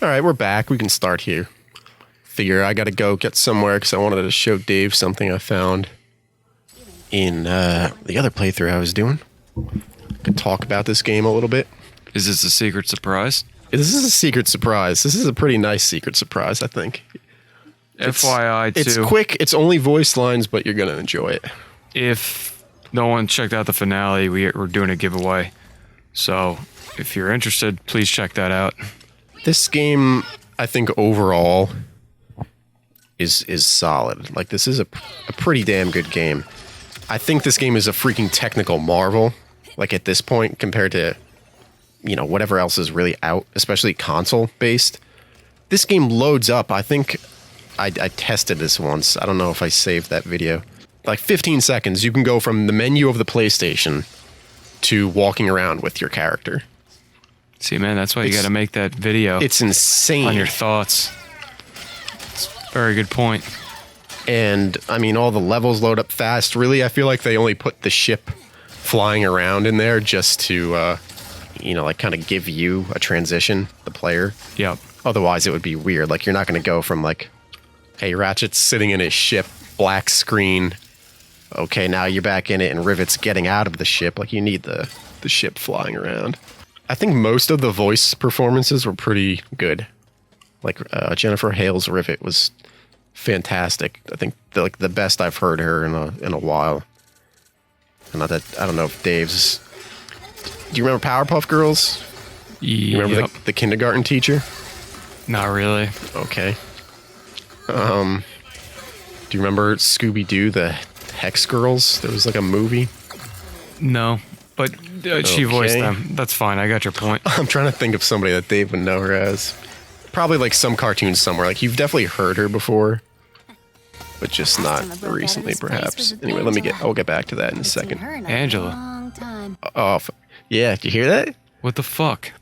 All right, we're back. We can start here. Figure I gotta go get somewhere because I wanted to show Dave something I found in the other playthrough I was doing. Could talk about this game a little bit. Is this a secret surprise? This is a secret surprise. This is a pretty nice secret surprise, I think. FYI, too. It's quick. It's only voice lines, but you're gonna enjoy it. If no one checked out the finale, we're doing a giveaway. So if you're interested, please check that out. This game, I think overall, is solid. Like, this is a pretty damn good game. I think this game is a freaking technical marvel. Like, at this point, compared to, you know, whatever else is really out, especially console-based. This game loads up. I think I tested this once. I don't know if I saved that video. Like 15 seconds, you can go from the menu of the PlayStation to walking around with your character. See, man, that's why you got to make that video. It's insane. On your thoughts. It's a very good point. And, I mean, all the levels load up fast. Really, I feel like they only put the ship flying around in there just to, you know, like, kind of give you a transition, the player. Yep. Otherwise, it would be weird. Like, you're not going to go from, like, hey, Ratchet's sitting in his ship, black screen. Okay, now you're back in it, and Rivet's getting out of the ship. Like, you need the ship flying around. I think most of the voice performances were pretty good. Like, Jennifer Hale's Rivet was fantastic. I think the best I've heard her in a while. And I don't know if Dave's. Do you remember Powerpuff Girls? You remember the kindergarten teacher? Not really. Okay. Do you remember Scooby-Doo, the Hex Girls? There was like a movie. No, but she voiced them. That's fine. I got your point. I'm trying to think of somebody that Dave would know her as. Probably like some cartoon somewhere. Like, you've definitely heard her before, but just not recently, perhaps. Anyway, I'll get back to that in a second. Angela. Oh, yeah. Did you hear that? What the fuck?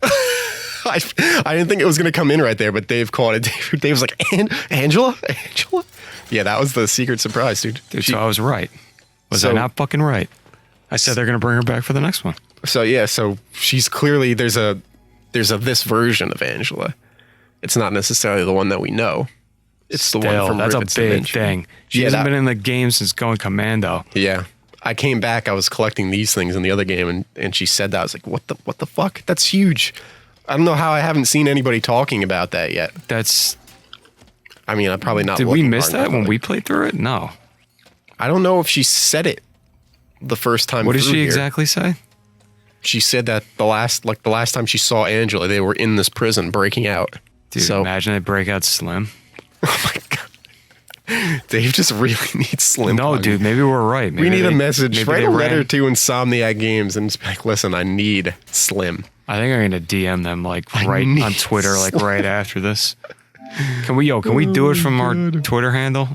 I didn't think it was going to come in right there, but Dave caught it. Dave was like, Angela? Angela? Yeah, that was the secret surprise, dude. So I was right. Was I not fucking right? I said they're going to bring her back for the next one. So, yeah, so she's clearly, there's a this version of Angela. It's not necessarily the one that we know. It's the one from That's Rivet's a big Dimension. thing. She hasn't been in the game since Going Commando. Yeah. I came back, I was collecting these things in the other game, and she said that. I was like, what the fuck? That's huge. I don't know how I haven't seen anybody talking about that yet. I mean, I'm probably not. Did we miss that when we played through it? No. I don't know if she said it the first time. What did she exactly say? She said that the last time she saw Angela, they were in this prison breaking out. Dude, so, imagine they break out Slim. Oh my god. Dave just really needs Slim. No, dude, maybe we're right. Maybe we need a message. Write a letter to Insomniac Games and just be like, listen, I need Slim. I think I'm going to DM them like right on Twitter, like right after this. Can we do it from our Twitter handle?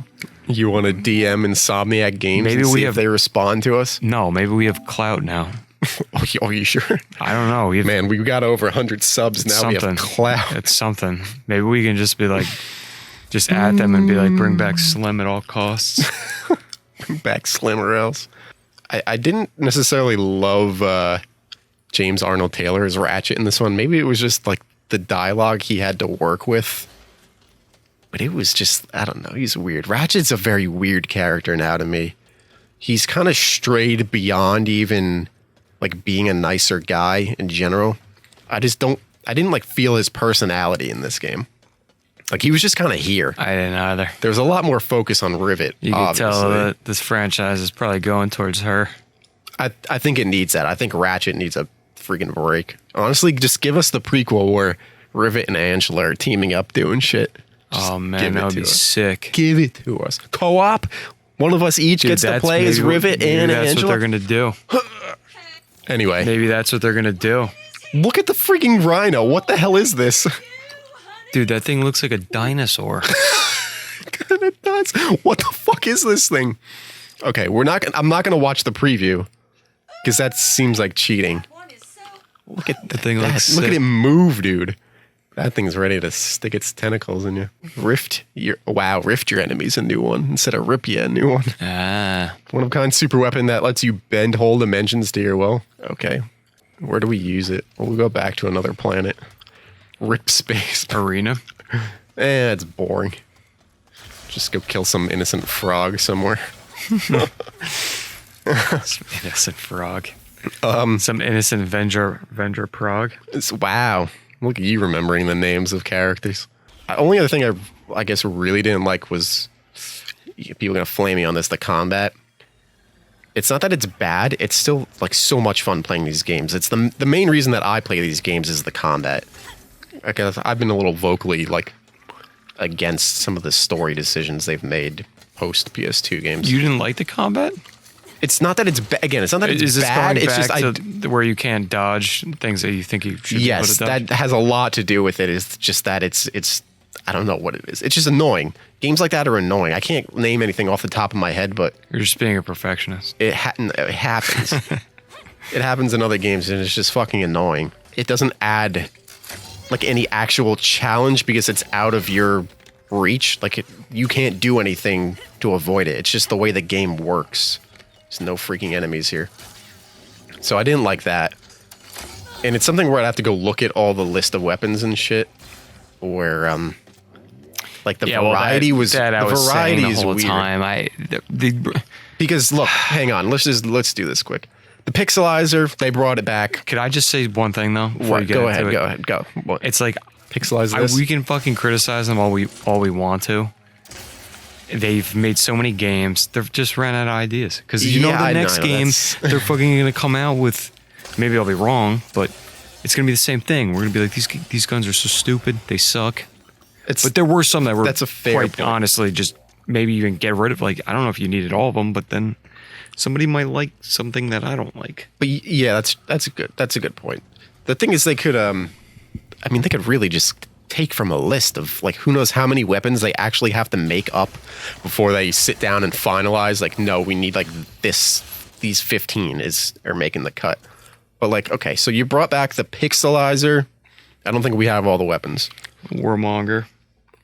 You want to DM Insomniac Games maybe and see if they respond to us? No, maybe we have clout now. Are you sure? I don't know. Man, we got over 100 subs now. We have clout. It's something. Maybe we can just be like, just at them and be like, bring back Slim at all costs. Bring back Slim or else. I didn't necessarily love James Arnold Taylor as Ratchet in this one. Maybe it was just like the dialogue he had to work with. But it was just, I don't know, he's weird. Ratchet's a very weird character now to me. He's kind of strayed beyond even like being a nicer guy in general. I didn't like feel his personality in this game. Like, he was just kind of here. I didn't either. There was a lot more focus on Rivet. You can tell that this franchise is probably going towards her. I think it needs that. I think Ratchet needs a freaking break. Honestly, just give us the prequel where Rivet and Angela are teaming up doing shit. Oh man, that would be sick. Give it to us. Co-op. One of us each gets to play as Rivet and Angela. That's what they're gonna do. Anyway, maybe that's what they're gonna do. Look at the freaking rhino. What the hell is this? Dude, that thing looks like a dinosaur. It does. What the fuck is this thing? Okay, I'm not gonna watch the preview because that seems like cheating. Look at the thing. Look at it move, dude. That thing's ready to stick its tentacles in you. Rift your enemy's a new one instead of rip you a new one. One of a kind super weapon that lets you bend whole dimensions to your will. Okay. Where do we use it? Well, we'll go back to another planet. Rip space. Arena. It's boring. Just go kill some innocent frog somewhere. Some innocent frog. Some innocent Venger Prague. Wow. Look at you remembering the names of characters. Only other thing I guess really didn't like was, people are going to flame me on this, the combat. It's not that it's bad. It's still like so much fun playing these games. It's the main reason that I play these games is the combat. Because I've been a little vocally like against some of the story decisions they've made post PS2 games. You didn't like the combat? It's not that it's again. It's not that it's Is this bad. going It's back just to where you can't dodge things that you think you should be able yes, to dodge? that has a lot to do with it. It's just that it's I don't know what it is. It's just annoying. Games like that are annoying. I can't name anything off the top of my head, but You're just being a perfectionist. it happens. It happens in other games, and it's just fucking annoying. It doesn't add like any actual challenge because it's out of your reach. Like you can't do anything to avoid it. It's just the way the game works. There's no freaking enemies here. So I didn't like that. And it's something where I'd have to go look at all the list of weapons and shit. Where like the variety was that I the was variety saying is the whole weird. time. Because look, hang on, let's do this quick. The pixelizer, they brought it back. Could I just say one thing though? Before you get Go into ahead, it? go. What? It's like Pixelize this. we can fucking criticize them all we want to. They've made so many games. They've just ran out of ideas. Because the next game they're fucking gonna come out with. Maybe I'll be wrong, but it's gonna be the same thing. We're gonna be like these guns are so stupid. They suck. But there were some that were that's a fair quite point. honestly just maybe even get rid of. Like I don't know if you needed all of them, but then somebody might like something that I don't like. But yeah, that's a good point. The thing is, they could they could really just take from a list of like who knows how many weapons they actually have to make up before they sit down and finalize. Like, no, we need like these 15 are making the cut. But like, okay, so you brought back the pixelizer. I don't think we have all the weapons. Warmonger.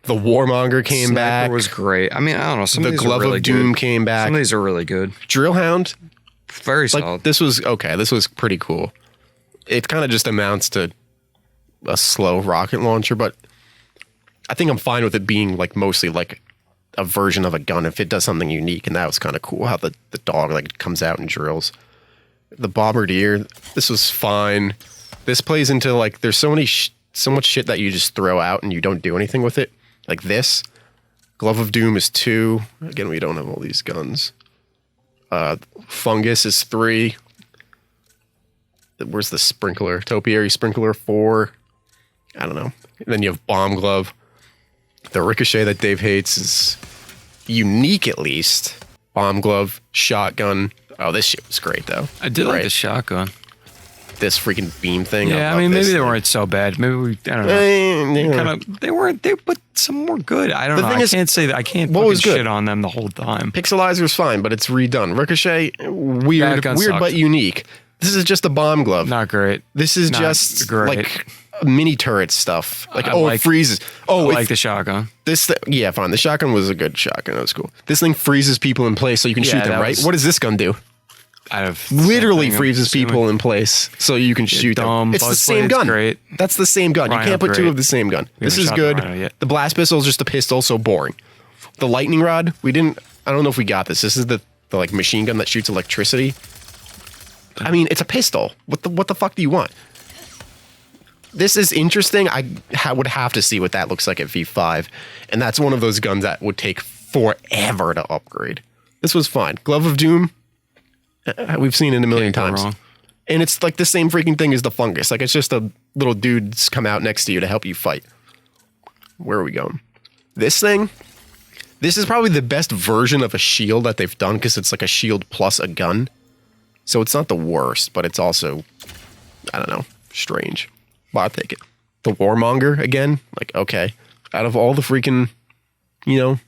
The Warmonger came Sniper back. was great. I mean, I don't know. Some The of these Glove are really of Doom good. came back. Some of these are really good. Drillhound, Very like solid. this was okay. This was pretty cool. It kind of just amounts to a slow rocket launcher, but I think I'm fine with it being like mostly like a version of a gun if it does something unique, and that was kind of cool how the dog like comes out and drills. The Bombardier, this was fine. This plays into like there's so much shit that you just throw out and you don't do anything with it. Like this, Glove of Doom is 2. Again, we don't have all these guns. Fungus is 3. Where's the sprinkler? Topiary sprinkler 4. I don't know. And then you have Bomb Glove. The Ricochet that Dave hates is unique, at least. Bomb Glove, Shotgun. Oh, this shit was great though. I did like Right. the shotgun. This freaking beam thing. Yeah, I love mean, maybe this they thing. weren't so bad. Maybe I don't know. Kind Kind of, but some were good. I don't The know. thing I is, can't say that. I can't what fucking was good? shit on them the whole time. Pixelizer's fine, but it's redone. Ricochet, That weird gun but sucked. unique. This is just a Bomb Glove. Not great. This is Not just great. like mini turret stuff. Like, I it like- freezes. Oh, I like the shotgun. yeah, fine. The shotgun was a good shotgun. That was cool. This thing freezes people in place so you can Yeah, shoot them, that right? was- What does this gun do? I have Literally something, I'm freezes assuming. people in place so you can shoot dumb. them. It's the Buzz same blade's gun. great. That's the same gun. You Rhino, can't put two great. of the same gun. We This haven't is shot the good. Rhino yet. The blast pistol is just a pistol, so boring. The lightning rod, I don't know if we got this. This is the like machine gun that shoots electricity. I mean, it's a pistol. What the fuck do you want? This is interesting. I would have to see what that looks like at V5. And that's one of those guns that would take forever to upgrade. This was fine. Glove of Doom, we've seen it a million Can't go times. wrong. And it's like the same freaking thing as the fungus. Like, it's just a little dude's come out next to you to help you fight. Where are we going? This thing, this is probably the best version of a shield that they've done because it's like a shield plus a gun. So it's not the worst, but it's also, I don't know, strange. But I'll take it. The Warmonger, again, like, okay. Out of all the freaking,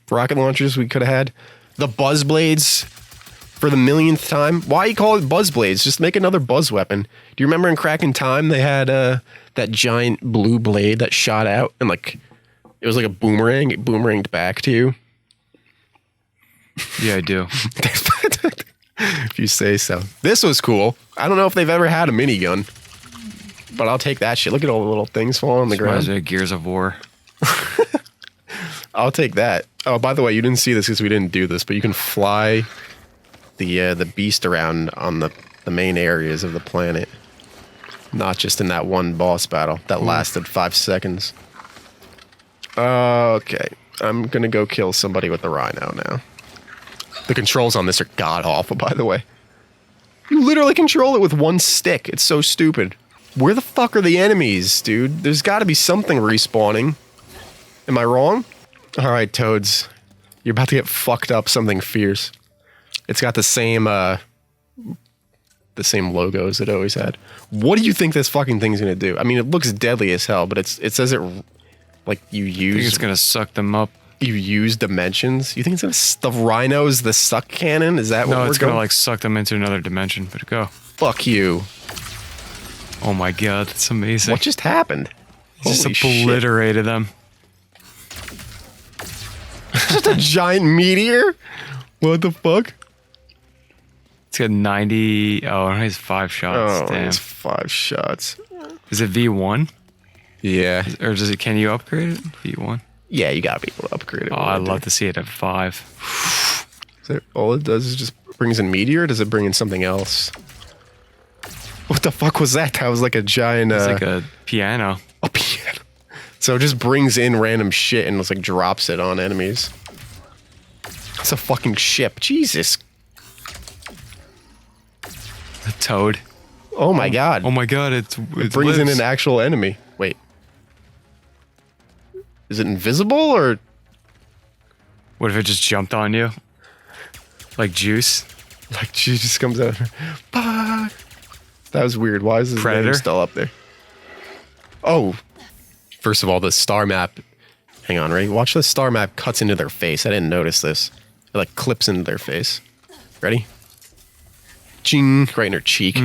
rocket launchers we could have had, the Buzz Blades for the millionth time. Why you call it Buzz Blades? Just make another Buzz weapon. Do you remember in Crack in Time they had that giant blue blade that shot out and like it was like a boomerang. It boomeranged back to you. Yeah, I do. If you say so. This was cool. I don't know if they've ever had a minigun. But I'll take that shit. Look at all the little things falling on the ground. Reminds me of Gears of War. I'll take that. Oh, by the way, you didn't see this because we didn't do this, but you can fly the beast around on the main areas of the planet. Not just in that one boss battle that lasted 5 seconds. Okay. I'm going to go kill somebody with the rhino now. The controls on this are god-awful, by the way. You literally control it with one stick. It's so stupid. Where the fuck are the enemies, dude? There's got to be something respawning. Am I wrong? All right, Toads. You're about to get fucked up something fierce. It's got the same logo as it always had. What do you think this fucking thing's gonna do? I mean, it looks deadly as hell, but it says it like you use. I think it's gonna suck them up. You use dimensions. You think it's gonna the rhinos the suck cannon? Is that what we're going? No, it's gonna like suck them into another dimension. But go. Fuck you. Oh my god, that's amazing. What just happened? Just obliterated them. Just a giant meteor? What the fuck? It's got 90. Oh, it has 5 shots. Oh, damn. it's 5 shots. Is it V1? Yeah. Or does it? Can you upgrade it? V1. Yeah, you gotta be able to upgrade it. Oh, I'd love to see it at 5. All it does is just brings in meteor? Or does it bring in something else? What the fuck was that? That was like a giant. It's like a piano. A piano. So it just brings in random shit and it's like drops it on enemies. It's a fucking ship. Jesus. A toad. Oh my god. Oh my god, it brings in an actual enemy. Wait. Is it invisible or? What if it just jumped on you? Like juice? Like juice just comes out. Fuck. That was weird. Why is this name still up there? Oh. First of all, the star map. Hang on, ready? Watch the star map cuts into their face. I didn't notice this. It like clips into their face. Ready? Ching. Right in her cheek.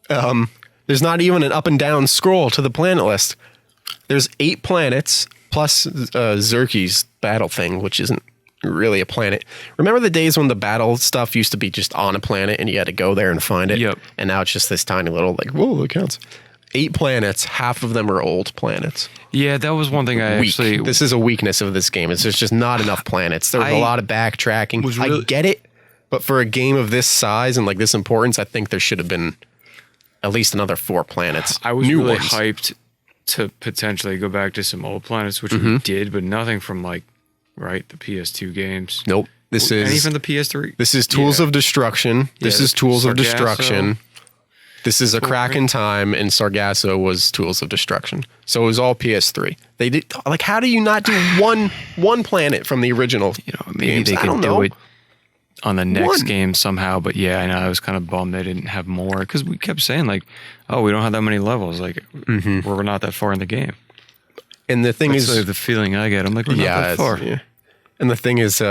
There's not even an up and down scroll to the planet list. There's 8 planets plus Zerky's battle thing, which isn't really a planet. Remember the days when the battle stuff used to be just on a planet and you had to go there and find it? Yep. And now it's just this tiny little, like, whoa, it counts. 8 planets, half of them are old planets. Yeah, that was one thing I actually... This is a weakness of this game. There's just not enough planets. There was a lot of backtracking. I get it, but for a game of this size and like this importance, I think there should have been at least another 4 planets. I was really hyped to potentially go back to some old planets, which we did, but nothing from like, right, the PS2 games. Nope. This is... And even the PS3. This is Tools of Destruction. This is Tools of Destruction. This is A Crack in Time, and Sargasso was Tools of Destruction. So it was all PS3. They did like, how do you not do one planet from the original? You know, maybe games? they could do it on the next One. game somehow. But yeah, I know I was kind of bummed they didn't have more because we kept saying like, oh, we don't have that many levels. Like we're not that far in the game. And the thing That's is, like the feeling I get. I'm like, we're not that far. Yeah. And the thing is,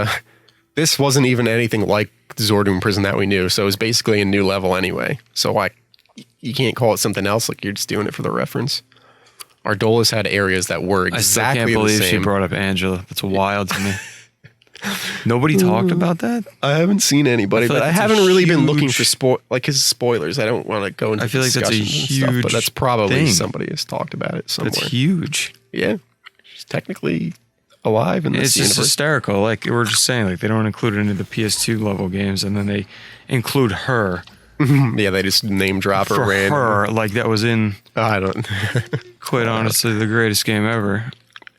this wasn't even anything like Zordon Prison that we knew. So it was basically a new level anyway. So like, you can't call it something else. Like you're just doing it for the reference. Ardola's had areas that were exactly the same. I can't believe she brought up Angela. That's wild to me. Nobody talked about that? I haven't seen anybody, but I haven't really been looking for spoilers. I don't want to go into like that's a huge stuff, but that's probably thing. somebody has talked about it somewhere. That's huge. Yeah. She's technically alive in this It's universe. just hysterical. Like we were just saying, like they don't include it into the PS2 level games, and then they include her. Yeah, they just name drop her For random. her, like that was in, I don't. quite honestly, the greatest game ever.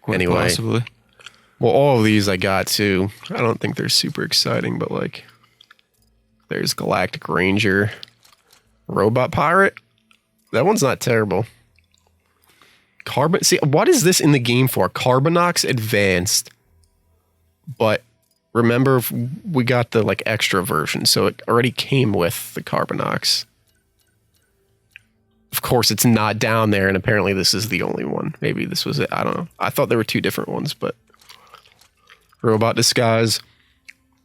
Quite Anyway. possibly. Well, all of these I got too. I don't think they're super exciting, but like, there's Galactic Ranger, Robot Pirate. That one's not terrible. See, what is this in the game for? Carbonox Advanced. But remember, we got the like extra version, so it already came with the Carbonox. Of course, it's not down there, and apparently this is the only one. Maybe this was it. I don't know. I thought there were 2 different ones, but Robot Disguise.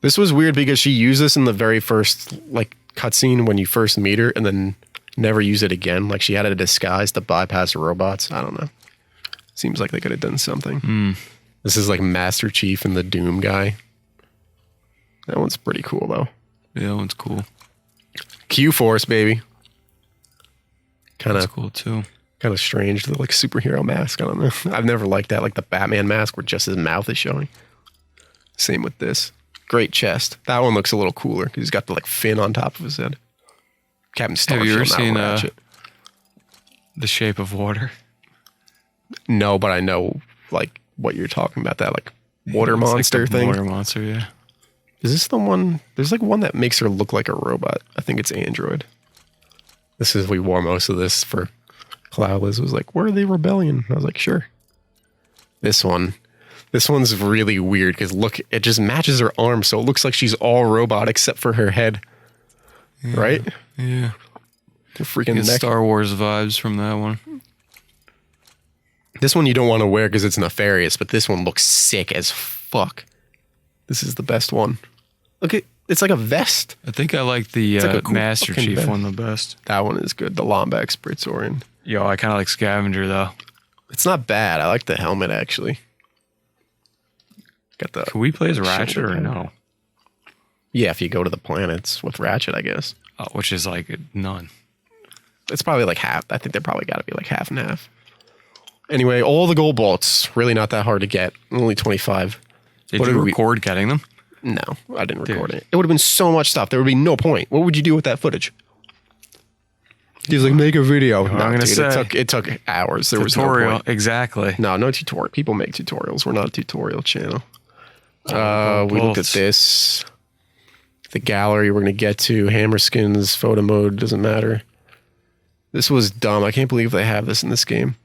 This was weird because she used this in the very first like cutscene when you first meet her, and then never use it again. Like she had a disguise to bypass robots. I don't know. Seems like they could have done something. This is like Master Chief and the Doom guy. That one's pretty cool though. Yeah, that one's cool. Q-Force, baby. Kind That's of cool too. kind of strange, the like superhero mask. I don't know. I've never liked that, like the Batman mask where just his mouth is showing. Same with this. Great chest. That one looks a little cooler because he's got the like fin on top of his head. Captain Starship. Have you ever seen Ratchet. The Shape of Water? No, but I know like what you're talking about. That like water It's like monster the thing. Water monster, yeah. Is this the one? There's like one that makes her look like a robot. I think it's Android. This is, we wore most of this for Cloudless. Was like, where are they rebellion? I was like, sure. This one's really weird because look, it just matches her arm, so it looks like she's all robot except for her head. Yeah, right? Yeah. Her freaking Get neck. Star Wars vibes from that one. This one you don't want to wear because it's nefarious, but this one looks sick as fuck. This is the best one. Look at, it's like a vest. I think I like the like a cool Master fucking Chief vest. one the best. That one is good. The Lombax Praetorian. Yo, I kind of like Scavenger though. It's not bad. I like the helmet actually. Got the. Can we play as Ratchet shoulder or pad. no? Yeah, if you go to the planets with Ratchet, I guess. Oh, which is like none. It's probably like half. I think they're probably got to be like half and half. Anyway, all the gold bolts, really not that hard to get. Only 25. Did What you did we- record getting them? No, I didn't record Dude. it. It would have been so much stuff. There would be no point. What would you do with that footage? He's like, make a video. No, I'm gonna dude, say. it took hours. There was Tutorial, no point. exactly. No tutorial. People make tutorials. We're not a tutorial channel. We looked at bolts. this. The gallery we're going to get to. Hammer skins, photo mode, doesn't matter. This was dumb. I can't believe they have this in this game.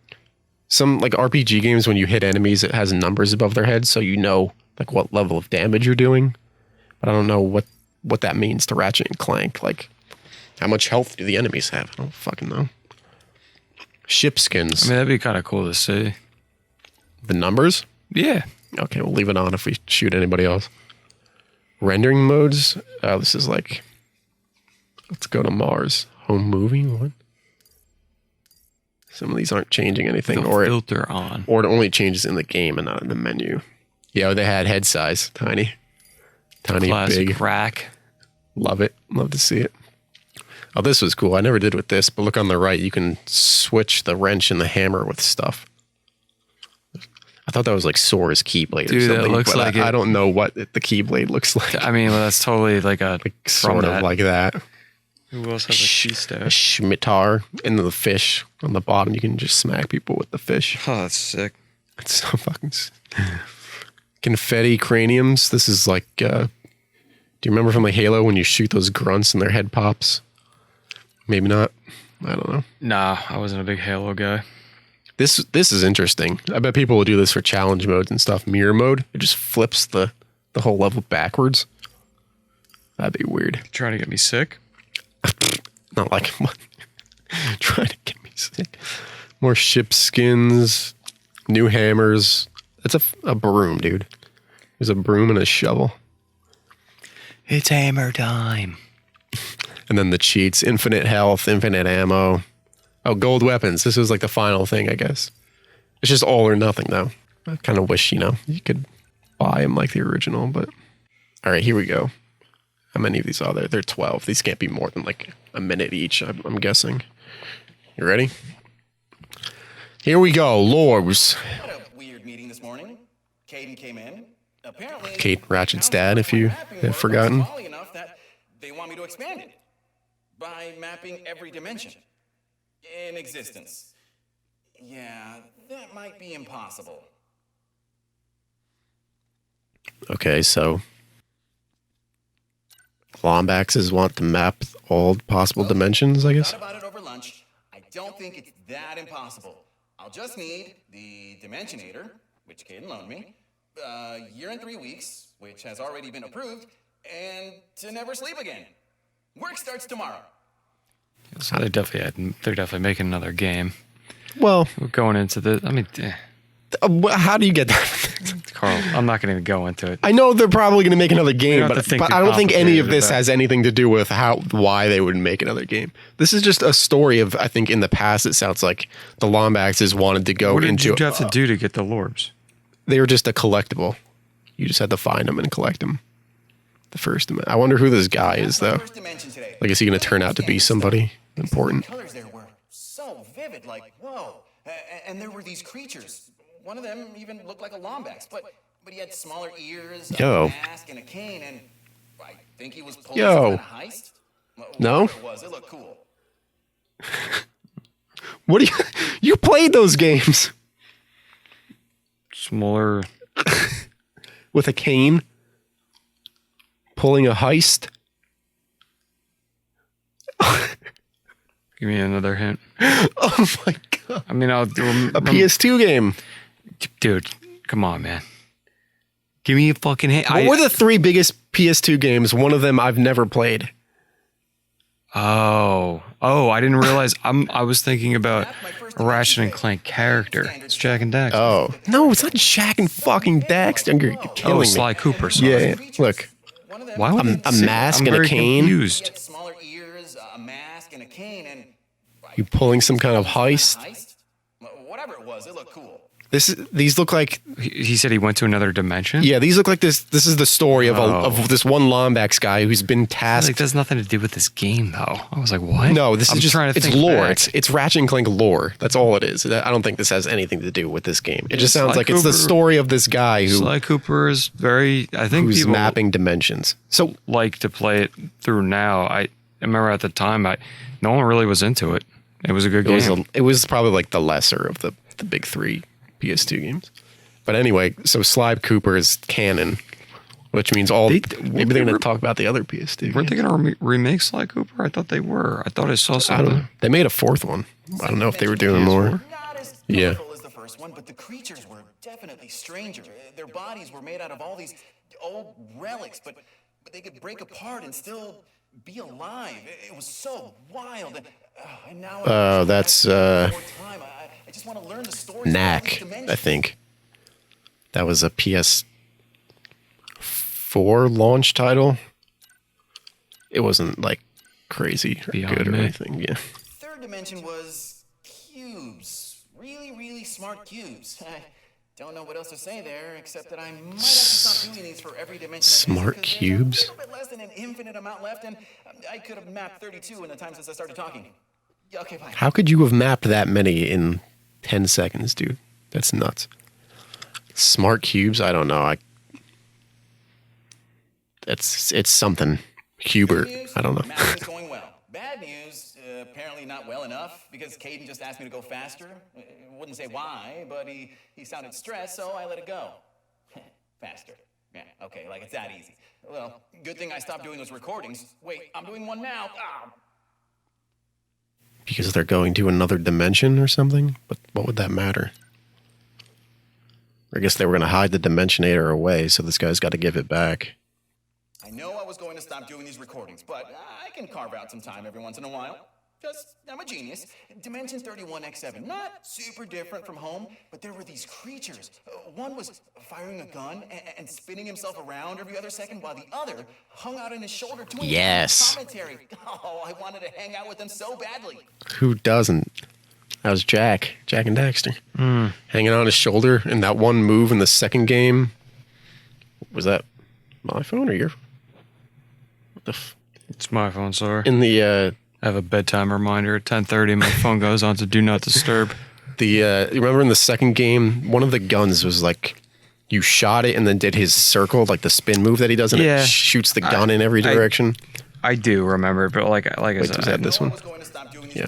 Some like RPG games, when you hit enemies, it has numbers above their heads, so you know like what level of damage you're doing. But I don't know what that means to Ratchet and Clank. Like, how much health do the enemies have? I don't fucking know. Ship skins. I mean, that'd be kind of cool to see. The numbers? Yeah. Okay, we'll leave it on if we shoot anybody else. Rendering modes. This is like, let's go to Mars. Home movie. What? Some of these aren't changing anything, The or filter on. it only changes in the game and not in the menu. Yeah, they had head size, tiny, Classic big. rack. Love it. Love to see it. Oh, this was cool. I never did with this, but look on the right. You can switch the wrench and the hammer with stuff. I thought that was like Sora's Keyblade or Dude, that something. looks but like I it. don't know what the Keyblade looks like. I mean, well, that's totally like a Sort of like that. Who else has a key A stash? scimitar and the fish on the bottom. You can just smack people with the fish. Oh, that's sick. It's so fucking. Confetti craniums. This is like. Do you remember from like Halo when you shoot those grunts and their head pops? Maybe not. I don't know. Nah, I wasn't a big Halo guy. This is interesting. I bet people will do this for challenge modes and stuff. Mirror mode. It just flips the whole level backwards. That'd be weird. Trying to get me sick. Not like trying to get me sick. More ship skins, new hammers. That's a broom, dude. There's a broom and a shovel. It's hammer time. And then the cheats, infinite health, infinite ammo. Oh, gold weapons. This is like the final thing, I guess. It's just all or nothing, though. I kind of wish, you could buy them like the original, but... All right, here we go. How many of these are there? There are 12. These can't be more than like a minute each, I'm guessing. You ready? Here we go, Lorbs. Had a weird meeting this morning. Caden came in. Apparently, Kate Ratchet's dad, if you have forgotten. Enough that they want me to expand it by mapping every dimension in existence. Yeah, that might be impossible. Okay, so Lombaxes want to map all possible dimensions, I guess. Thought about it over lunch. I don't think it's that impossible. I'll just need the Dimensionator, which Caden loaned me, year and 3 weeks, which has already been approved, and to never sleep again. Work starts tomorrow. So they're definitely making another game. Well, We're going into the. I mean, how do you get that? Carl, I'm not going to go into it. I know they're probably going to make another game, don't have but, to think but too I don't think any of complicated this about it. has anything to do with why they would make another game. This is just a story of, I think in the past, it sounds like the Lombaxes wanted to go What did into... you have to do to get the Lorbs? They were just a collectible. You just had to find them and collect them. The first... I wonder who this guy is, though. First dimension today. Like, is he going to turn out to be somebody important? Colors there were so vivid, like, whoa. And there were these creatures. One of them even looked like a Lombax, but he had smaller ears, a mask, and a cane, and I think he was pulling some kind of heist. No? Whatever it was, it looked cool. What do you played those games? Smaller. With a cane? Pulling a heist? Give me another hint. Oh my god. I mean, I'll do a PS2 game. Dude, come on, man. Give me a fucking hint. What were the 3 biggest PS2 games? One of them I've never played. Oh, I didn't realize. I was thinking about a Ratchet and Clank character. It's Jack and Daxter. Oh. No, it's not Jack and fucking Daxter. You're killing me. Sly Cooper. Sorry. Yeah, look. Why would a mask and a cane? Confused. Smaller ears, a mask, and a cane, and You pulling some kind of heist? Whatever it was, it looked cool. These look like... He said he went to another dimension? Yeah, these look like this. This is the story of this one Lombax guy who's been tasked... Like, that's nothing to do with this game, though. I was like, what? No, this is just... trying to it's think lore. back. It's Ratchet and Clank lore. That's all it is. I don't think this has anything to do with this game. It just sounds Sly like it's the Cooper- story of this guy Sly Cooper is very... I think who's people mapping dimensions. So like to play it through now. I remember at the time, no one really was into it. It was a good game. it was probably like the lesser of the big 3 PS2 games. But anyway, so Sly Cooper is canon, which means maybe they're going to talk about the other PS2 Weren't they games. going to remake Sly Cooper? I thought they were. I thought I saw I something. don't know. They made a 4th one. I don't know if they were doing more. Not as Yeah. colorful as the first one, but the creatures were definitely stranger. Their bodies were made out of all these old relics, but they could break apart and still be alive. It was so wild. And now That's I just want to learn the stories of all Knack, these dimensions. I think. That was a PS4 launch title. It wasn't like crazy or Beyond good or me. anything. Yeah. Third dimension was cubes. Really, really smart cubes. I don't know what else to say there, except that I might have to stop doing these for every dimension. Smart because cubes? There's a little bit less than an infinite amount left, and I could have mapped 32 in the time since I started talking. Yeah, okay, fine. How could you have mapped that many in 10 seconds, dude? That's nuts. Smart cubes? I don't know. It's something. Huber. Good news, I don't know. mapping is going well. Bad news, apparently not well enough, because Caden just asked me to go faster. Wouldn't say why, but he sounded stressed, so I let it go. Faster. Yeah, okay, like it's that easy. Well, good thing I stopped doing those recordings. Wait, I'm doing one now. Ah. Because they're going to another dimension or something? But what would that matter? I guess they were going to hide the Dimensionator away, so this guy's got to give it back. I know I was going to stop doing these recordings, but I can carve out some time every once in a while. Just, I'm a genius. Dimension 31X7, not super different from home, but there were these creatures. One was firing a gun and spinning himself around every other second, while the other hung out on his shoulder doing Yes. commentary. Oh, I wanted to hang out with them so badly. Who doesn't? That was Jack and Daxter. Hanging on his shoulder, and that one move in the second game. Was that my phone or your? What the It's my phone, sorry. in the I have a bedtime reminder at 10:30. My phone goes on to do not disturb. you remember in the second game, one of the guns was like you shot it and then did his circle, like the spin move that he does, and Yeah. it shoots the gun in every direction. I do remember, but like I Wait, was said, that this I one? was going to stop doing these. Yeah.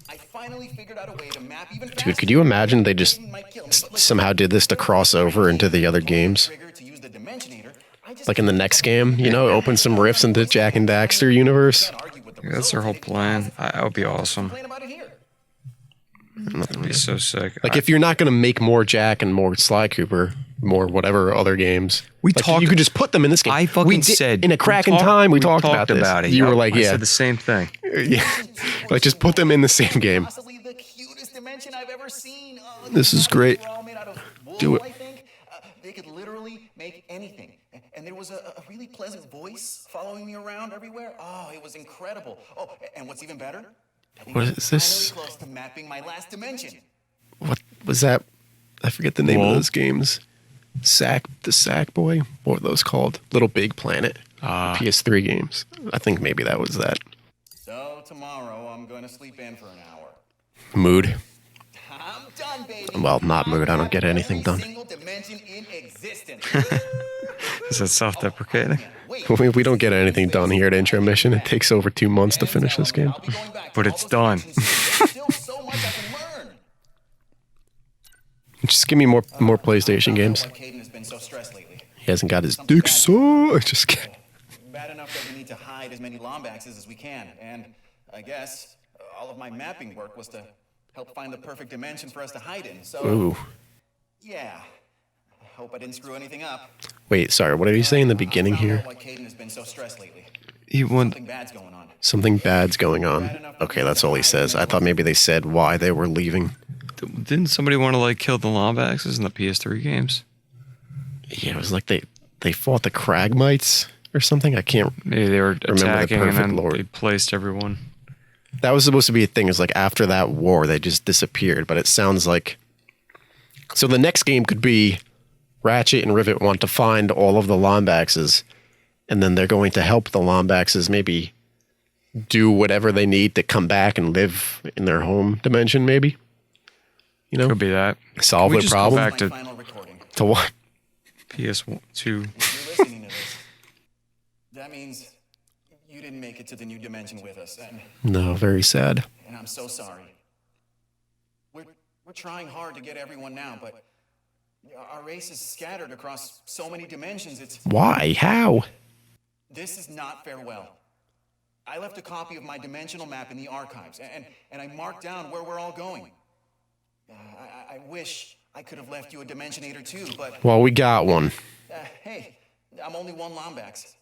I finally figured out a way to map even Dude, faster. could you imagine they just Might kill me, but somehow did this to cross over into the other games? trigger to use the Dimensionator. I just Like in the next game, open some rifts into Jack and Daxter universe. can't argue with the that's their whole plan. That would be awesome. complain about it here. That'd be so sick. Like if you're not going to make more Jack and more Sly Cooper, more whatever other games, We like, talked- you could just put them in this game. I fucking we did, said in a cracking time. We talked about this. it. You were Yep, like, I yeah, said the same thing. yeah, like just put them in the same game. Possibly the cutest dimension I've ever seen. This is the great. bodies were all made out of wool, Do it. I think. They could literally make anything. And there was a really pleasant voice following me around everywhere. Oh, it was incredible. Oh, and what's even better? I think What I'm is this? finally close to mapping my last dimension. What was that? I forget the name Whoa. of those games. The Sack Boy. What were those called? Little Big Planet. PS3 games. I think maybe that was that. So tomorrow I'm going to sleep in for an hour. Mood. I'm done, baby. Well, not mood. I don't get anything done. Single dimension in existence. Is that self-deprecating? We don't get anything done here at Intromission. It takes over 2 months to finish this game. But it's done. Still so much I can learn. Just give me more PlayStation games. Caden has been so stressed lately. He hasn't got his dick so. Just kidding. Bad enough that we need to hide as many Lombaxes as we can, and I guess all of my mapping work was to help find the perfect dimension for us to hide in. So, Ooh. yeah. I hope I didn't screw anything up. Wait, sorry. What did he say in the beginning here? Why Caden has been so stressed lately. He want Something bad's going on. Something bad's going on. Okay, that's all he says. I thought maybe they said why they were leaving. Didn't somebody want to like kill the Lombaxes in the PS3 games? Yeah, it was like they fought the Cragmites or something. I can't Maybe they were remember attacking the and perfect then lore. they placed everyone. That was supposed to be a thing. It's like after that war, they just disappeared. But it sounds like so. The next game could be Ratchet and Rivet want to find all of the Lombaxes, and then they're going to help the Lombaxes maybe do whatever they need to come back and live in their home dimension. Maybe Could be that. solve Can we their just go problem. back to Final recording. To what? PS2. If you're listening to this, that means you didn't make it to the new dimension with us, No, very sad. and I'm so sorry. We're trying hard to get everyone now, but our race is scattered across so many dimensions. Why? How? This is not farewell. I left a copy of my dimensional map in the archives, and I marked down where we're all going. I wish I could have left you a Dimensionator too, but Well, we got one. hey, I'm only one Lombax.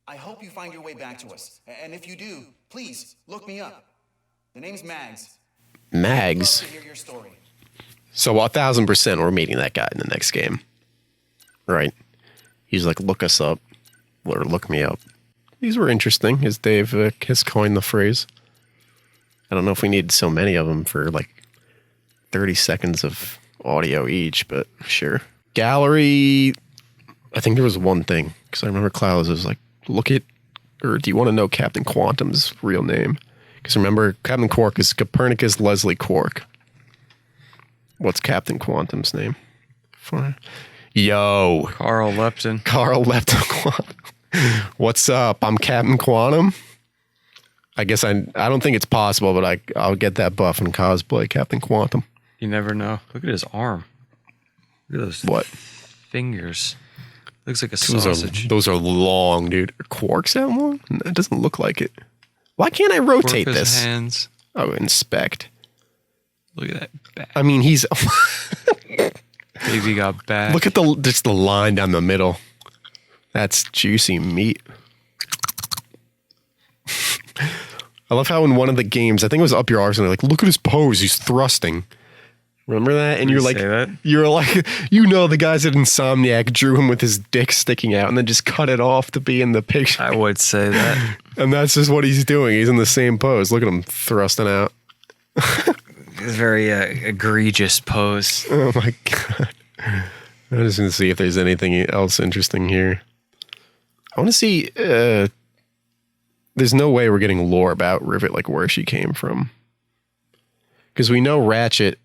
I hope you find your way back to us, and if you do, please look me up. The name's Mags. Mags. Love to hear your story. So 1,000% we're meeting that guy in the next game. Right. He's like, look us up. Or look me up. These were interesting, as Dave has coined the phrase. I don't know if we need so many of them for like 30 seconds of audio each, but sure. Gallery, I think there was one thing, because I remember Clouds was like, look at, or do you want to know Captain Quantum's real name? Because remember, Captain Quark is Copernicus Leslie Quark. What's Captain Quantum's name? Yo. Carl Lepton. Carl Lepton Quantum. What's up? I'm Captain Quantum. I guess I don't think it's possible, but I'll get that buff and cosplay Captain Quantum. You never know. Look at his arm. Look at those What? fingers. Looks like a sausage. Those are long, dude. Are quarks that long? It doesn't look like it. Why can't I rotate Work his this? hands. Oh, inspect. Look at that back. I mean, he's... Baby got back. Look at just the line down the middle. That's juicy meat. I love how in one of the games, I think it was Up Your Arse, and they're like, look at his pose, he's thrusting. Remember that? And Did you're he like, say that? you're like, the guys at Insomniac drew him with his dick sticking out and then just cut it off to be in the picture. I would say that. And that's just what he's doing. He's in the same pose. Look at him thrusting out. It's a very egregious pose. Oh my God. I'm just going to see if there's anything else interesting here. I want to see, there's no way we're getting lore about Rivet, like where she came from. Because we know Ratchet,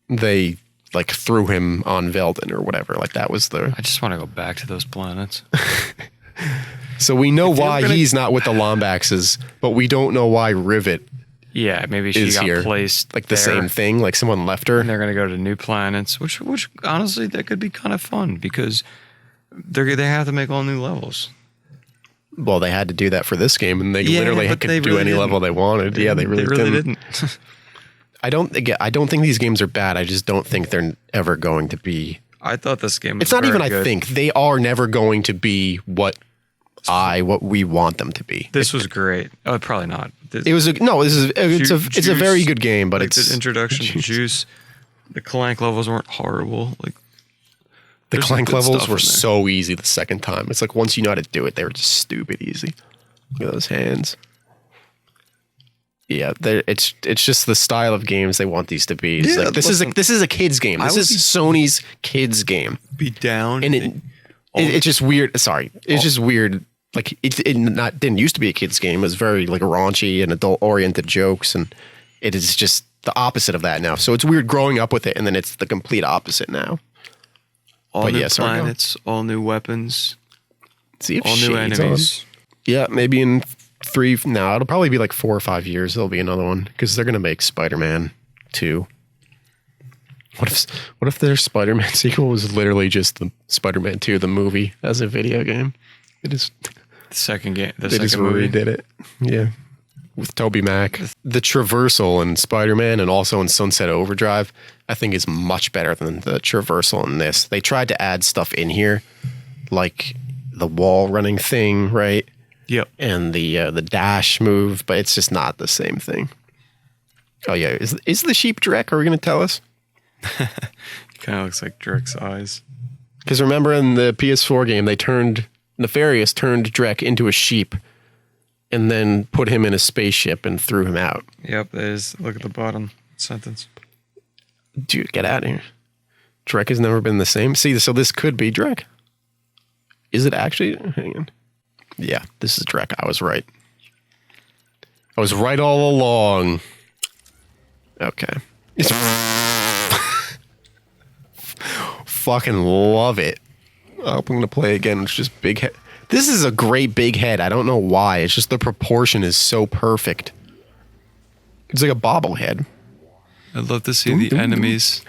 they like threw him on Velden or whatever. Like that was the... I just want to go back to those planets. So we know why he's not with the Lombaxes, but we don't know why Rivet Yeah, maybe she is got here. placed Like the there, same thing, like someone left her. and they're going to go to new planets, which honestly, that could be kind of fun because they have to make all new levels. Well, they had to do that for this game, and they Yeah, literally but could they do really any didn't. level they wanted. Yeah, they really didn't. didn't. I don't think these games are bad. I just don't think they're ever going to be. I thought this game was It's not very even I good. think. They are never going to be what we want them to be. This was great. Oh, probably not. It's a very good game, but like it's the introduction to Juice. The Clank levels weren't horrible. Like the there's some Clank good levels stuff were in there. so easy the second time. It's like once you know how to do it, they were just stupid easy. Look at those hands. Yeah, it's just the style of games they want these to be. It's Yeah, like, this is a kids game. This is Sony's kids game, Be down. and it's just weird. Sorry, it's just weird. Like it didn't used to be a kids game. It was very like raunchy and adult oriented jokes, and it is just the opposite of that now. So it's weird growing up with it, and then it's the complete opposite now. All new planets, all new weapons, all new enemies. Yeah, maybe in 3. No, it'll probably be like 4 or 5 years. There'll be another one because they're gonna make Spider-Man 2. What if their Spider-Man sequel was literally just the Spider-Man 2, the movie, as a video game? It is the second game. They just redid it. Yeah. With Toby Mac. The traversal in Spider-Man and also in Sunset Overdrive, I think is much better than the traversal in this. They tried to add stuff in here, like the wall running thing, right? Yep. And the dash move, but it's just not the same thing. Oh yeah, is the sheep Drek? Are we going to tell us? Kind of looks like Drek's eyes. Because remember in the PS4 game, Nefarious turned Drek into a sheep and then put him in a spaceship and threw him out. Yep, look at the bottom sentence. Dude, get out of here. Drek has never been the same. See, so this could be Drek. Is it actually? Hang on. Yeah, this is Drek. I was right. I was right all along. Okay. Fucking love it. I'm going to play again. It's just big head. This is a great big head. I don't know why. It's just the proportion is so perfect. It's like a bobblehead. I'd love to see the enemies.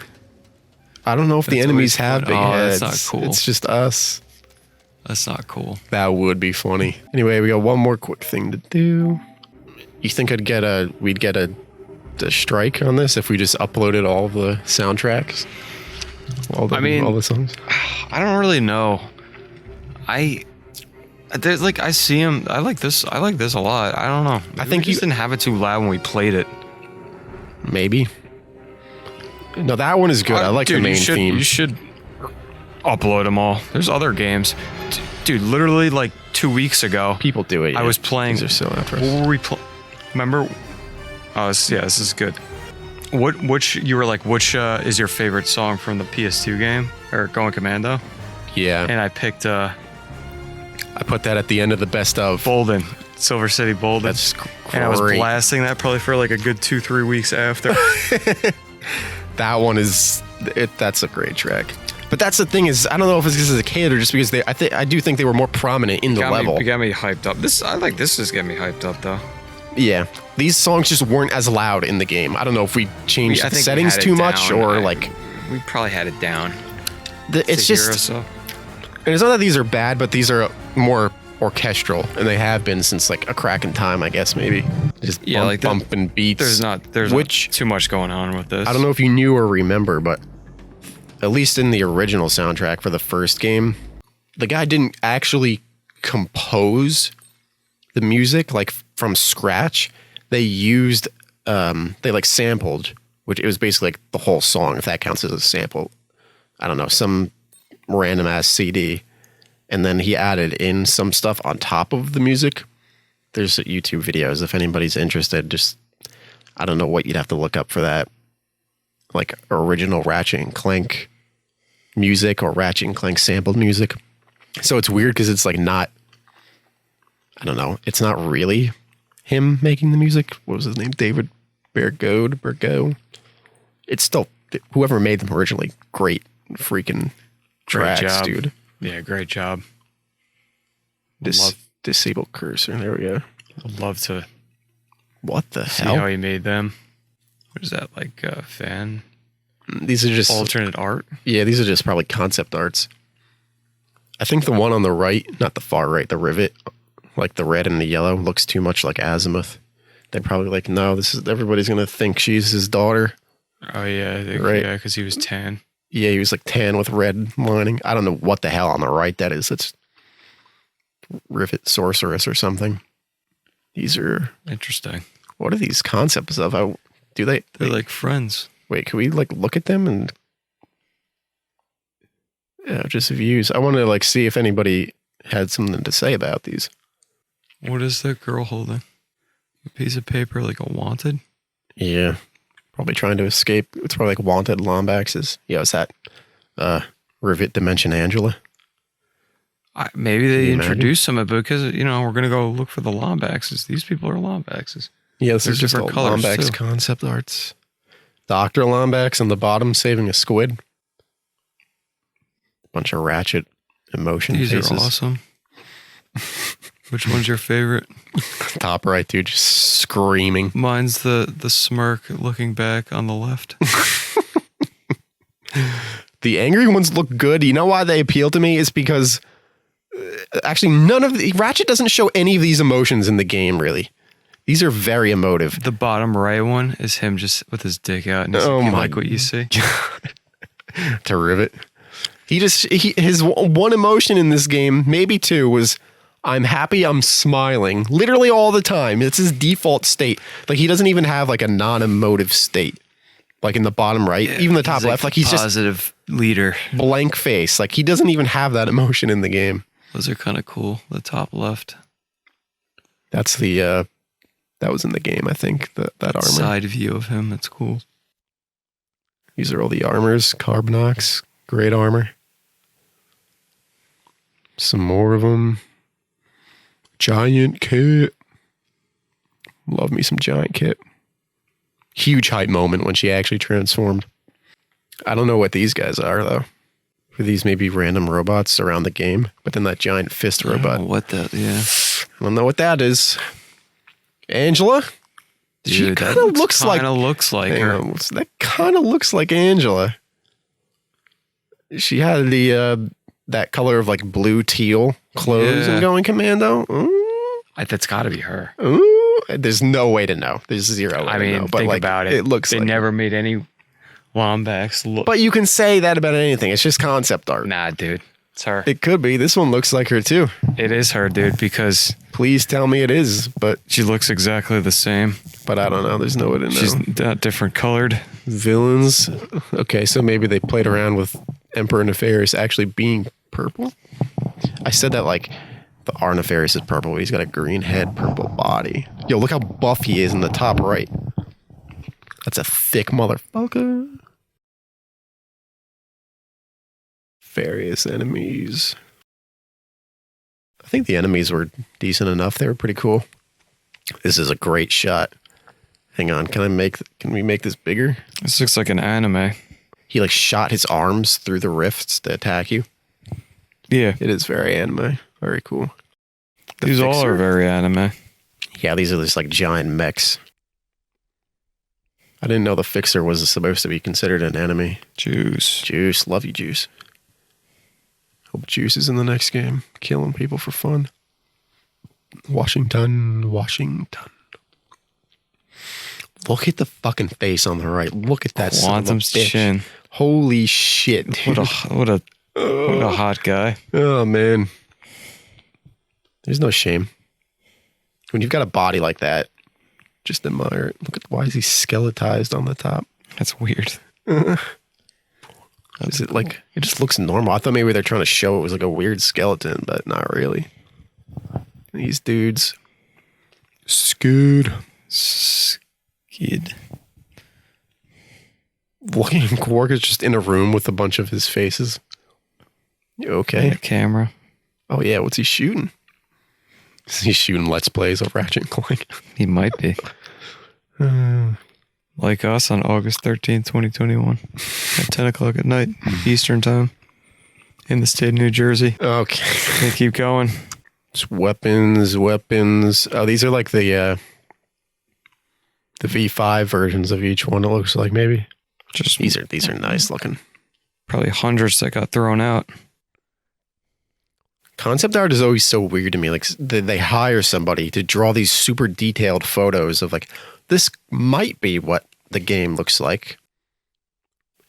I don't know if the enemies have big heads. That's not cool. It's just us. That's not cool. That would be funny. Anyway, we got one more quick thing to do. You think we'd get a strike on this if we just uploaded all the soundtracks? All the songs? I don't really know. I see him. I like this a lot. I don't know. Maybe I think we just didn't have it too loud when we played it. Maybe. No, that one is good. I like the main theme. You should upload them all. There's other games. Dude, literally like 2 weeks ago. People do it. Yeah. I was playing. These are so what were we playing? Remember? Oh, this is good. Which is your favorite song from the PS2 game? Or Going Commando? Yeah. And I picked I put that at the end of the best of. Bolden. Silver City Bolden. That's great. And I was blasting that probably for like a good 2-3 weeks after. That one is that's a great track. But that's the thing is, I don't know if it's because it's a kid or just because I do think they were more prominent in the level. It got me hyped up. This is getting me hyped up though. Yeah, these songs just weren't as loud in the game. I don't know if we changed the settings too much or like we probably had it down. It's just, and it's not that these are bad, but these are more orchestral, and they have been since like A Crack in Time, I guess maybe. Just bumping beats. There's not too much going on with this. I don't know if you knew or remember, but at least in the original soundtrack for the first game, the guy didn't actually compose the music like from scratch. They used they like sampled, which it was basically like the whole song, if that counts as a sample. I don't know, some random ass CD, and then he added in some stuff on top of the music. There's YouTube videos if anybody's interested. Just I don't know what you'd have to look up for that, like original Ratchet and Clank music or Ratchet and Clank sampled music. So it's weird because it's like not, I don't know, it's not really him making the music. What was his name? David Bergo. It's still whoever made them originally. Great freaking tracks, dude. Yeah, great job. Disable cursor. There we go. I'd love to. What the see hell? How he made them. What is that, like fan? These are just alternate art. Yeah, these are just probably concept arts. I think the one on the right, not the far right, the rivet, like the red and the yellow, looks too much like Azimuth. They're probably like, no, everybody's gonna think she's his daughter. Oh yeah, right? Yeah, because he was tan. Yeah, he was like tan with red lining. I don't know what the hell on the right that is. It's Rivet Sorceress or something. These are interesting. What are these concepts of? They're like friends. Wait, can we like look at them and just views? I want to like see if anybody had something to say about these. What is that girl holding? A piece of paper, like a wanted? Yeah, probably trying to escape. It's probably like wanted Lombaxes. Yeah, is that Rivet Dimension Angela? Maybe they introduced some of it because we're gonna go look for the Lombaxes. These people are Lombaxes. Yeah, this is just different colors Lombax too. concept arts. Dr. Lombax on the bottom saving a squid. Bunch of Ratchet emotion These faces. are awesome. Which one's your favorite? Top right, dude, just screaming. Mine's the smirk looking back on the left. The angry ones look good. You know why they appeal to me? It's because actually Ratchet doesn't show any of these emotions in the game, really. These are very emotive. The bottom right one is him just with his dick out. And you like what you see? To rivet. His one emotion in this game, maybe two, was I'm happy, I'm smiling. Literally all the time. It's his default state. Like he doesn't even have like a non-emotive state. Like in the bottom right, even the top left, like he's just positive leader. Blank face. Like he doesn't even have that emotion in the game. Those are kind of cool. The top left. That's the that was in the game, I think. That armor. Side view of him. That's cool. These are all the armors. Carbonox, great armor. Some more of them. Giant Kit. Love me some Giant Kit. Huge hype moment when she actually transformed. I don't know what these guys are, though. Are these maybe random robots around the game? But then that giant fist robot. I don't know what that, yeah. I don't know what that is. Angela? Dude, she kind of looks like her. That kind of looks like Angela. She had the that color of like blue teal clothes and going commando. That's got to be her. Ooh, there's no way to know. There's zero way to know. But think like, about it. It looks they like never made any Lombax look. But you can say that about anything. It's just concept art. Nah, dude. It's her. It could be. This one looks like her too. It is her, dude, because please tell me it is, but she looks exactly the same. But I don't know. There's no way to know. She's different colored. Villains. Okay, so maybe they played around with Emperor Nefarious actually being purple. I said that like the R Nefarious is purple. He's got a green head, purple body. Yo, look how buff he is in the top right. That's a thick motherfucker. Various enemies. I think the enemies were decent enough. They were pretty cool. This is a great shot. Hang on, can we make this bigger? This looks like an anime. He like shot his arms through the rifts to attack you. Yeah. It is very anime. Very cool. These all are very anime. Yeah, these are just like giant mechs. I didn't know the Fixer was supposed to be considered an enemy. Juice. Love you, Juice. Hope Juice is in the next game. Killing people for fun. Washington. Look at the fucking face on the right. Look at that Quantum's chin. Holy shit, dude. What a hot guy. Oh, man. There's no shame. When you've got a body like that, just admire it. Look at why is he skeletized on the top? That's weird. Is it like it just looks normal? I thought maybe they're trying to show it was like a weird skeleton, but not really. These dudes. Skid. Looking, Quark is just in a room with a bunch of his faces. You okay? And a camera. Oh yeah, what's he shooting? He's shooting Let's Plays of Ratchet Clank. He might be. Like us on August 13th, 2021. At 10 o'clock at night, Eastern time. In the state of New Jersey. Okay. They keep going. It's weapons. Oh, these are like the V5 versions of each one, it looks like, maybe. Just these are nice looking. Probably hundreds that got thrown out. Concept art is always so weird to me. Like they hire somebody to draw these super detailed photos of like, this might be what the game looks like.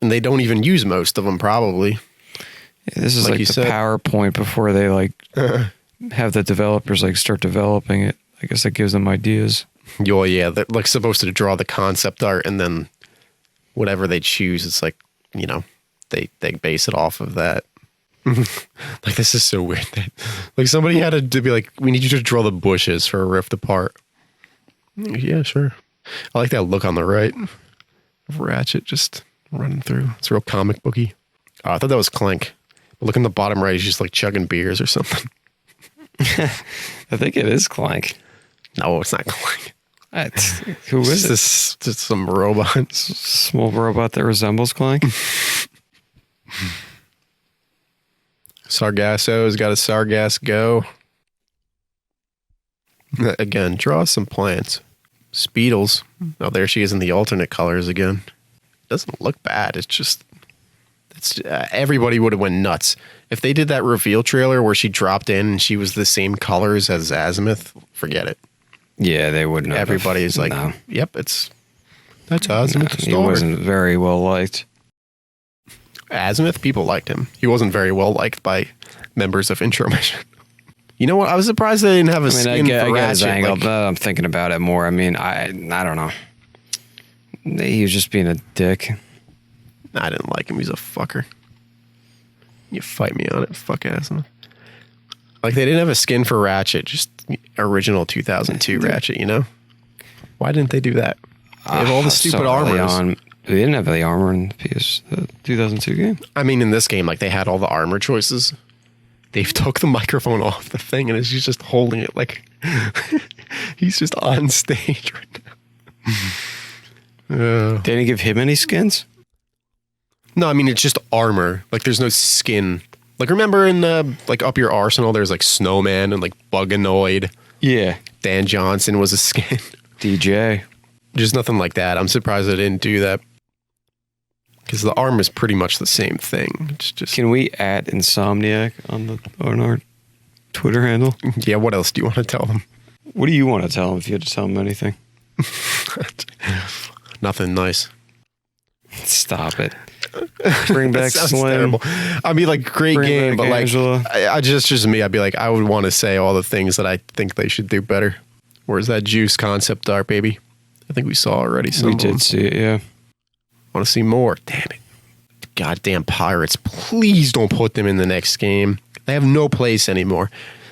And they don't even use most of them, probably. Yeah, this is like the PowerPoint before they like have the developers like start developing it. I guess that gives them ideas. Oh yeah, they're like supposed to draw the concept art and then whatever they choose, it's like, you know, they base it off of that. Like this is so weird. Like somebody had to be like, we need you to draw the bushes for a Rift Apart. Yeah, sure. I like that look on the right of Ratchet just running through. It's real comic booky. Oh, I thought that was Clank. But look in the bottom right, he's just like chugging beers or something. I think it is Clank. No, it's not Clank. Who is this? Just some robot. Small robot that resembles Clank. Sargasso's got a Sargass go. Again, draw some plants. Speedles. Oh, there she is in the alternate colors again. Doesn't look bad. It's just... everybody would have went nuts. If they did that reveal trailer where she dropped in and she was the same colors as Azimuth, forget it. Yeah, they wouldn't. Everybody's like, no. Yep, that's Azimuth. He wasn't very well liked. Azimuth, people liked him. He wasn't very well liked by members of Intro Mission. You know what? I was surprised they didn't have a skin for Ratchet. Angle, I'm thinking about it more. I mean, I don't know. He was just being a dick. I didn't like him. He's a fucker. You fight me on it, fuck Azimuth. Like, they didn't have a skin for Ratchet, just original 2002 Ratchet, you know? Why didn't they do that? They have all the stupid armors. They didn't have the armor in the 2002 game. I mean, in this game, like, they had all the armor choices. They took the microphone off the thing, and he's just holding it like he's just on stage right now. They didn't give him any skins? No, I mean, it's just armor. Like, there's no skin. Like, remember in like Up Your Arsenal, there's like Snowman and like Buganoid. Yeah. Dan Johnson was a skin. DJ. Just nothing like that. I'm surprised they didn't do that. Because the armor is pretty much the same thing. It's just... Can we add Insomniac on our Twitter handle? Yeah, what else do you want to tell them? What do you want to tell them if you had to tell them anything? Nothing nice. Stop it. Bring back Slim. Terrible. I mean, like, great Bring game, but like, Angela. I just me, I'd be like, I would want to say all the things that I think they should do better. Where's that Juice concept art, baby? I think we saw already some. We did see it, yeah. Want to see more? Damn it. Goddamn pirates. Please don't put them in the next game. They have no place anymore.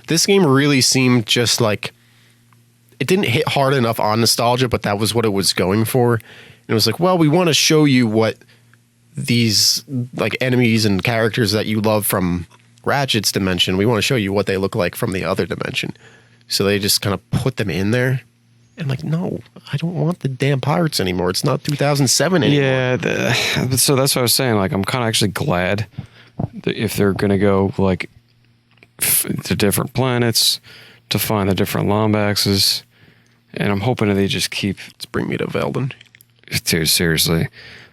This game really seemed just like, it didn't hit hard enough on nostalgia, but that was what it was going for. And it was like, well, we want to show you what these like enemies and characters that you love from Ratchet's dimension, we want to show you what they look like from the other dimension. So they just kind of put them in there. And like, no, I don't want the damn pirates anymore. It's not 2007 anymore. Yeah, so that's what I was saying. Like, I'm kind of actually glad that if they're going to go like to different planets to find the different Lombaxes, and I'm hoping that they just keep... Let's bring me to Veldon. Dude, seriously.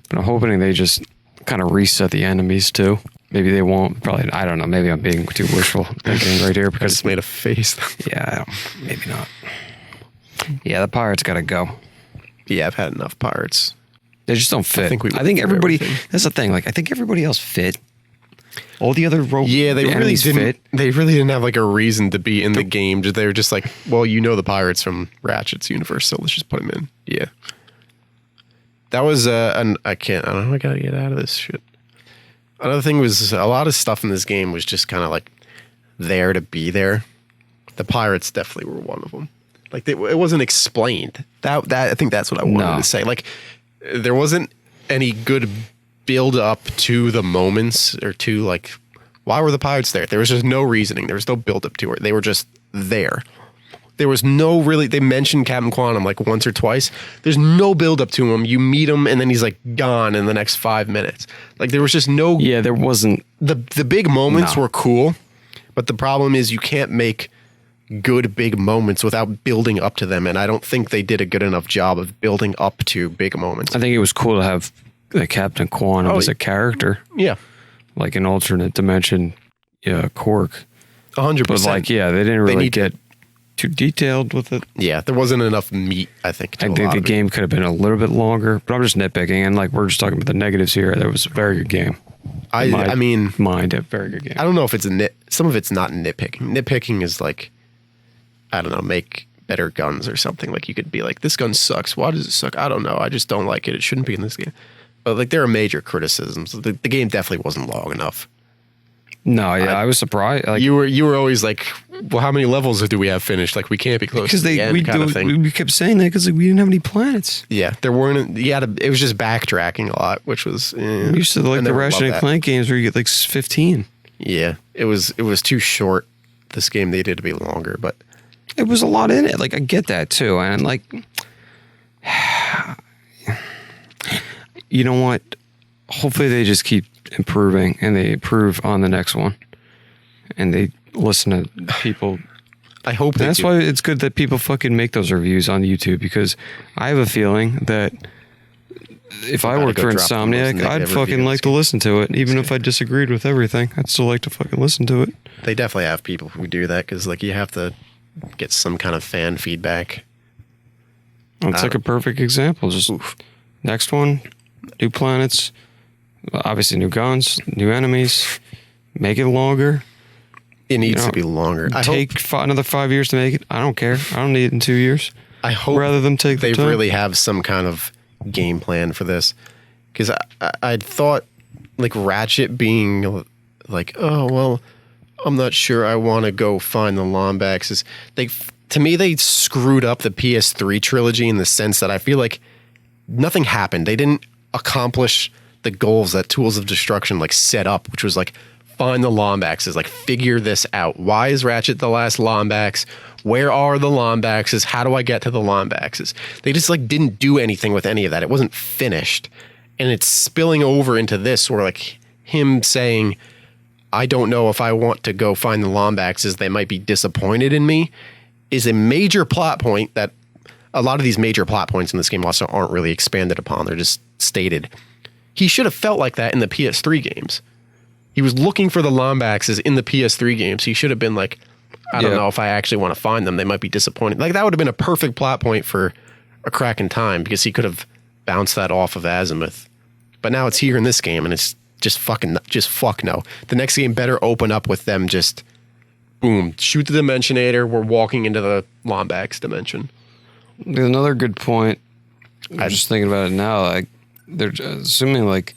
But I'm hoping they just kind of reset the enemies too. Maybe they won't. Probably, I don't know. Maybe I'm being too wishful thinking right here because I just made a face. Yeah, maybe not. Yeah, the pirates got to go. Yeah, I've had enough pirates. They just don't fit. I think everybody. That's the thing. Like, I think everybody else fit. All the other they really didn't. Fit. They really didn't have like a reason to be in the game. They were just like, well, you know the pirates from Ratchet's universe, so let's just put them in. Yeah. That was I don't know. I gotta get out of this shit. Another thing was a lot of stuff in this game was just kind of like there to be there. The pirates definitely were one of them. Like, it wasn't explained. That I think that's what I wanted to say. Like, there wasn't any good build up to the moments or to like, why were the pirates there? There was just no reasoning. There was no build up to it. They were just there. There was no really, they mentioned Captain Quantum like once or twice. There's no build up to him. You meet him and then he's like gone in the next 5 minutes. Like, there was just no. Yeah, there wasn't. The big moments were cool, but the problem is you can't make good big moments without building up to them. And I don't think they did a good enough job of building up to big moments. I think it was cool to have the Captain Quantum as a character. Yeah. Like an alternate dimension Quark. 100%. But like, yeah, they didn't really get too detailed with it. Yeah, there wasn't enough meat, I think. I think the game could have been a little bit longer, but I'm just nitpicking, and like we're just talking about the negatives here. That was a very good game. I mean, a very good game. I don't know if it's some of it's not nitpicking. Nitpicking is like, I don't know, make better guns or something. Like, you could be like, this gun sucks. Why does it suck? I don't know. I just don't like it. It shouldn't be in this game. But like, there are major criticisms. The game definitely wasn't long enough. No, yeah, I was surprised. Like, you were always like, well, how many levels do we have finished? Like, we can't be close to the end kind of thing. We kept saying that because like, we didn't have any planets. Yeah, there weren't. It was just backtracking a lot, which was. We used to like the Ratchet Clank games where you get like 15. Yeah, it was too short. This game needed to be longer, but it was a lot in it. Like, I get that too, and like, You know what? Hopefully they just keep improving and they improve on the next one. And they listen to people. I hope that's why it's good that people fucking make those reviews on YouTube, because I have a feeling that if I worked for Insomniac, I'd fucking like to listen to it. Even if I disagreed with everything, I'd still like to fucking listen to it. They definitely have people who do that because, like, you have to get some kind of fan feedback. It's like a perfect example. Just next one, new planets, obviously new guns, new enemies, make it longer. It needs to be longer. Another 5 years to make it. I don't care. I don't need it in 2 years. I hope rather than take they the time. really have some kind of game plan for this, because I thought like Ratchet being like, oh well, I'm not sure I want to go find the Lombaxes. To me, they screwed up the PS3 trilogy in the sense that I feel like nothing happened. They didn't accomplish the goals that Tools of Destruction like set up, which was like find the Lombaxes, like figure this out. Why is Ratchet the last Lombax? Where are the Lombaxes? How do I get to the Lombaxes? They just like didn't do anything with any of that. It wasn't finished. And it's spilling over into this, where like him saying, I don't know if I want to go find the Lombaxes. They might be disappointed in me, is a major plot point that a lot of these major plot points in this game also aren't really expanded upon. They're just stated. He should have felt like that in the PS3 games. He was looking for the Lombaxes in the PS3 games. He should have been like, I don't know if I actually want to find them. They might be disappointed. Like, that would have been a perfect plot point for A Crack in Time, because he could have bounced that off of Azimuth. But now it's here in this game, and it's just fuck no. The next game better open up with them just, boom, shoot the Dimensionator. We're walking into the Lombax dimension. There's another good point. I'm just thinking about it now. Like, they're assuming like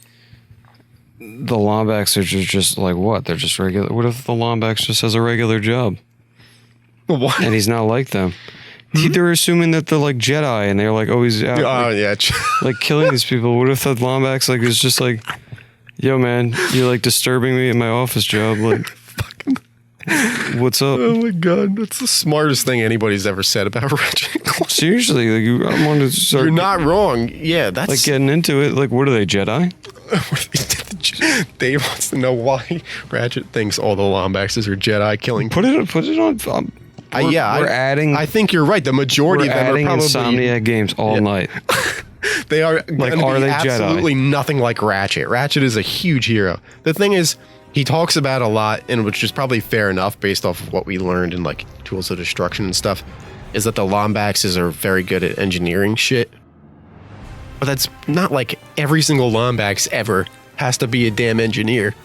the Lombax are just like what? They're just regular. What if the Lombax just has a regular job? What? And he's not like them. They're assuming that they're like Jedi and they're like always out, like killing these people. What if the Lombax like is just like, yo man, you're like disturbing me in my office job. Like, what's up? Oh my god, that's the smartest thing anybody's ever said about Ratchet Clank. Seriously, like I wanted to start. You're not wrong. Yeah, that's like getting into it. Like, what are they, Jedi? Dave wants to know why Ratchet thinks all the Lombaxes are Jedi killing. Put it on. We're adding. I think you're right. The majority of them are probably Insomniac games all night. They are like, are they absolutely Jedi? Nothing like Ratchet. Ratchet is a huge hero. The thing is, he talks about a lot, and which is probably fair enough based off of what we learned in like Tools of Destruction and stuff, is that the Lombaxes are very good at engineering shit. But that's not like every single Lombax ever has to be a damn engineer.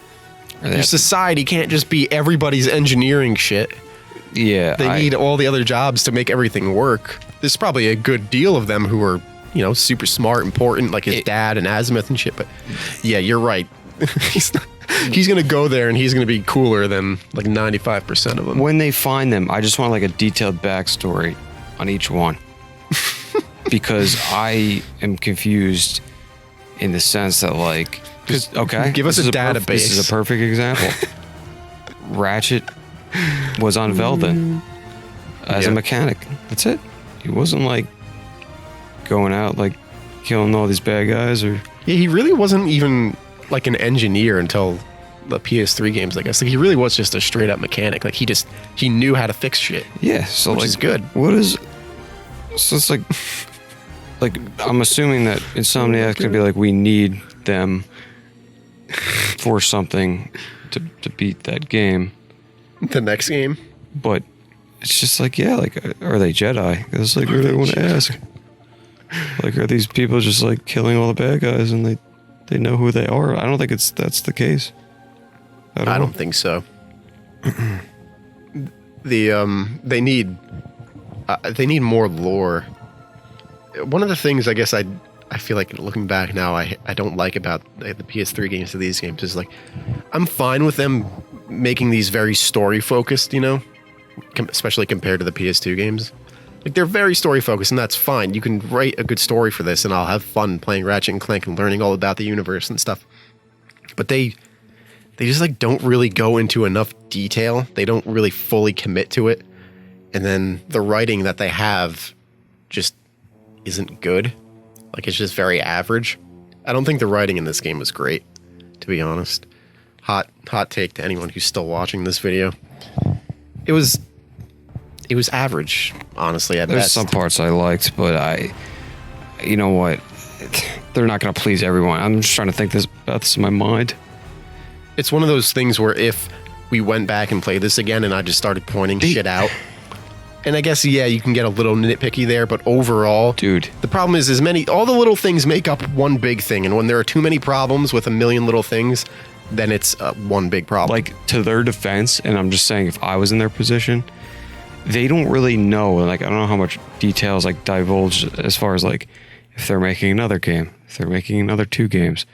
Your society can't just be everybody's engineering shit. Yeah. They need all the other jobs to make everything work. There's probably a good deal of them who are, you know, super smart, important, like his dad and Azimuth and shit. But yeah, you're right. He's going to go there and he's going to be cooler than like 95% of them. When they find them, I just want like a detailed backstory on each one. Because I am confused in the sense that like, okay, give us a database. This is a perfect example. Ratchet was on Velden as a mechanic. That's it. He wasn't like going out like killing all these bad guys or. Yeah, he really wasn't even like an engineer until the PS3 games, I guess. Like, he really was just a straight up mechanic. Like, he knew how to fix shit. Yeah, so which like, is good. What is? So it's like I'm assuming that Insomniac could be like, we need them for something to beat that game. The next game, but it's just like, yeah, like, are they Jedi? It's like, what I want to ask. Like, are these people just like killing all the bad guys and they know who they are? I don't think that's the case. I don't think so. They need more lore. One of the things I guess I feel like looking back now I don't like about the PS3 games to these games is like, I'm fine with them making these very story focused, you know, especially compared to the PS2 games. Like, they're very story focused, and that's fine. You can write a good story for this, and I'll have fun playing Ratchet and Clank and learning all about the universe and stuff. But they just like don't really go into enough detail. They don't really fully commit to it. And then the writing that they have just isn't good. Like, it's just very average. I don't think the writing in this game was great, to be honest. Hot take to anyone who's still watching this video. It was average, honestly, at There's best. some parts I liked, but you know what? They're not going to please everyone. I'm just trying to think about this in my mind. It's one of those things where if we went back and played this again and I just started pointing shit out, and I guess, yeah, you can get a little nitpicky there, but overall, dude, the problem is all the little things make up one big thing, and when there are too many problems with a million little things, then it's one big problem. Like, to their defense, and I'm just saying, if I was in their position, they don't really know. Like, I don't know how much details like divulge as far as like if they're making another game, if they're making another 2 games.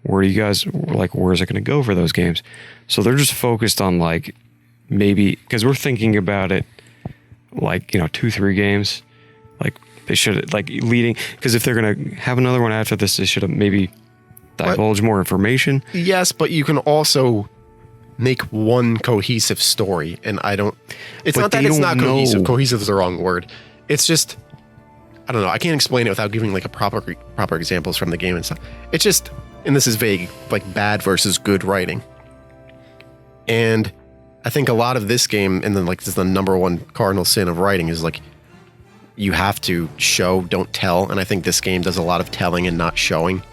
Where do you guys, like, where's it going to go for those games? So they're just focused on, like, maybe, because we're thinking about it, like, 2-3 games. Like, they should, like, leading, because if they're going to have another one after this, they should have maybe divulged more information. Yes, but you can also make one cohesive story, and it's not that it's not cohesive. Cohesive is the wrong word. It's just, I don't know, I can't explain it without giving, like, a proper examples from the game and stuff. It's just, and this is vague, like bad versus good writing. And I think a lot of this game, and then like this is the number one cardinal sin of writing, is like you have to show, don't tell. And I think this game does a lot of telling and not showing,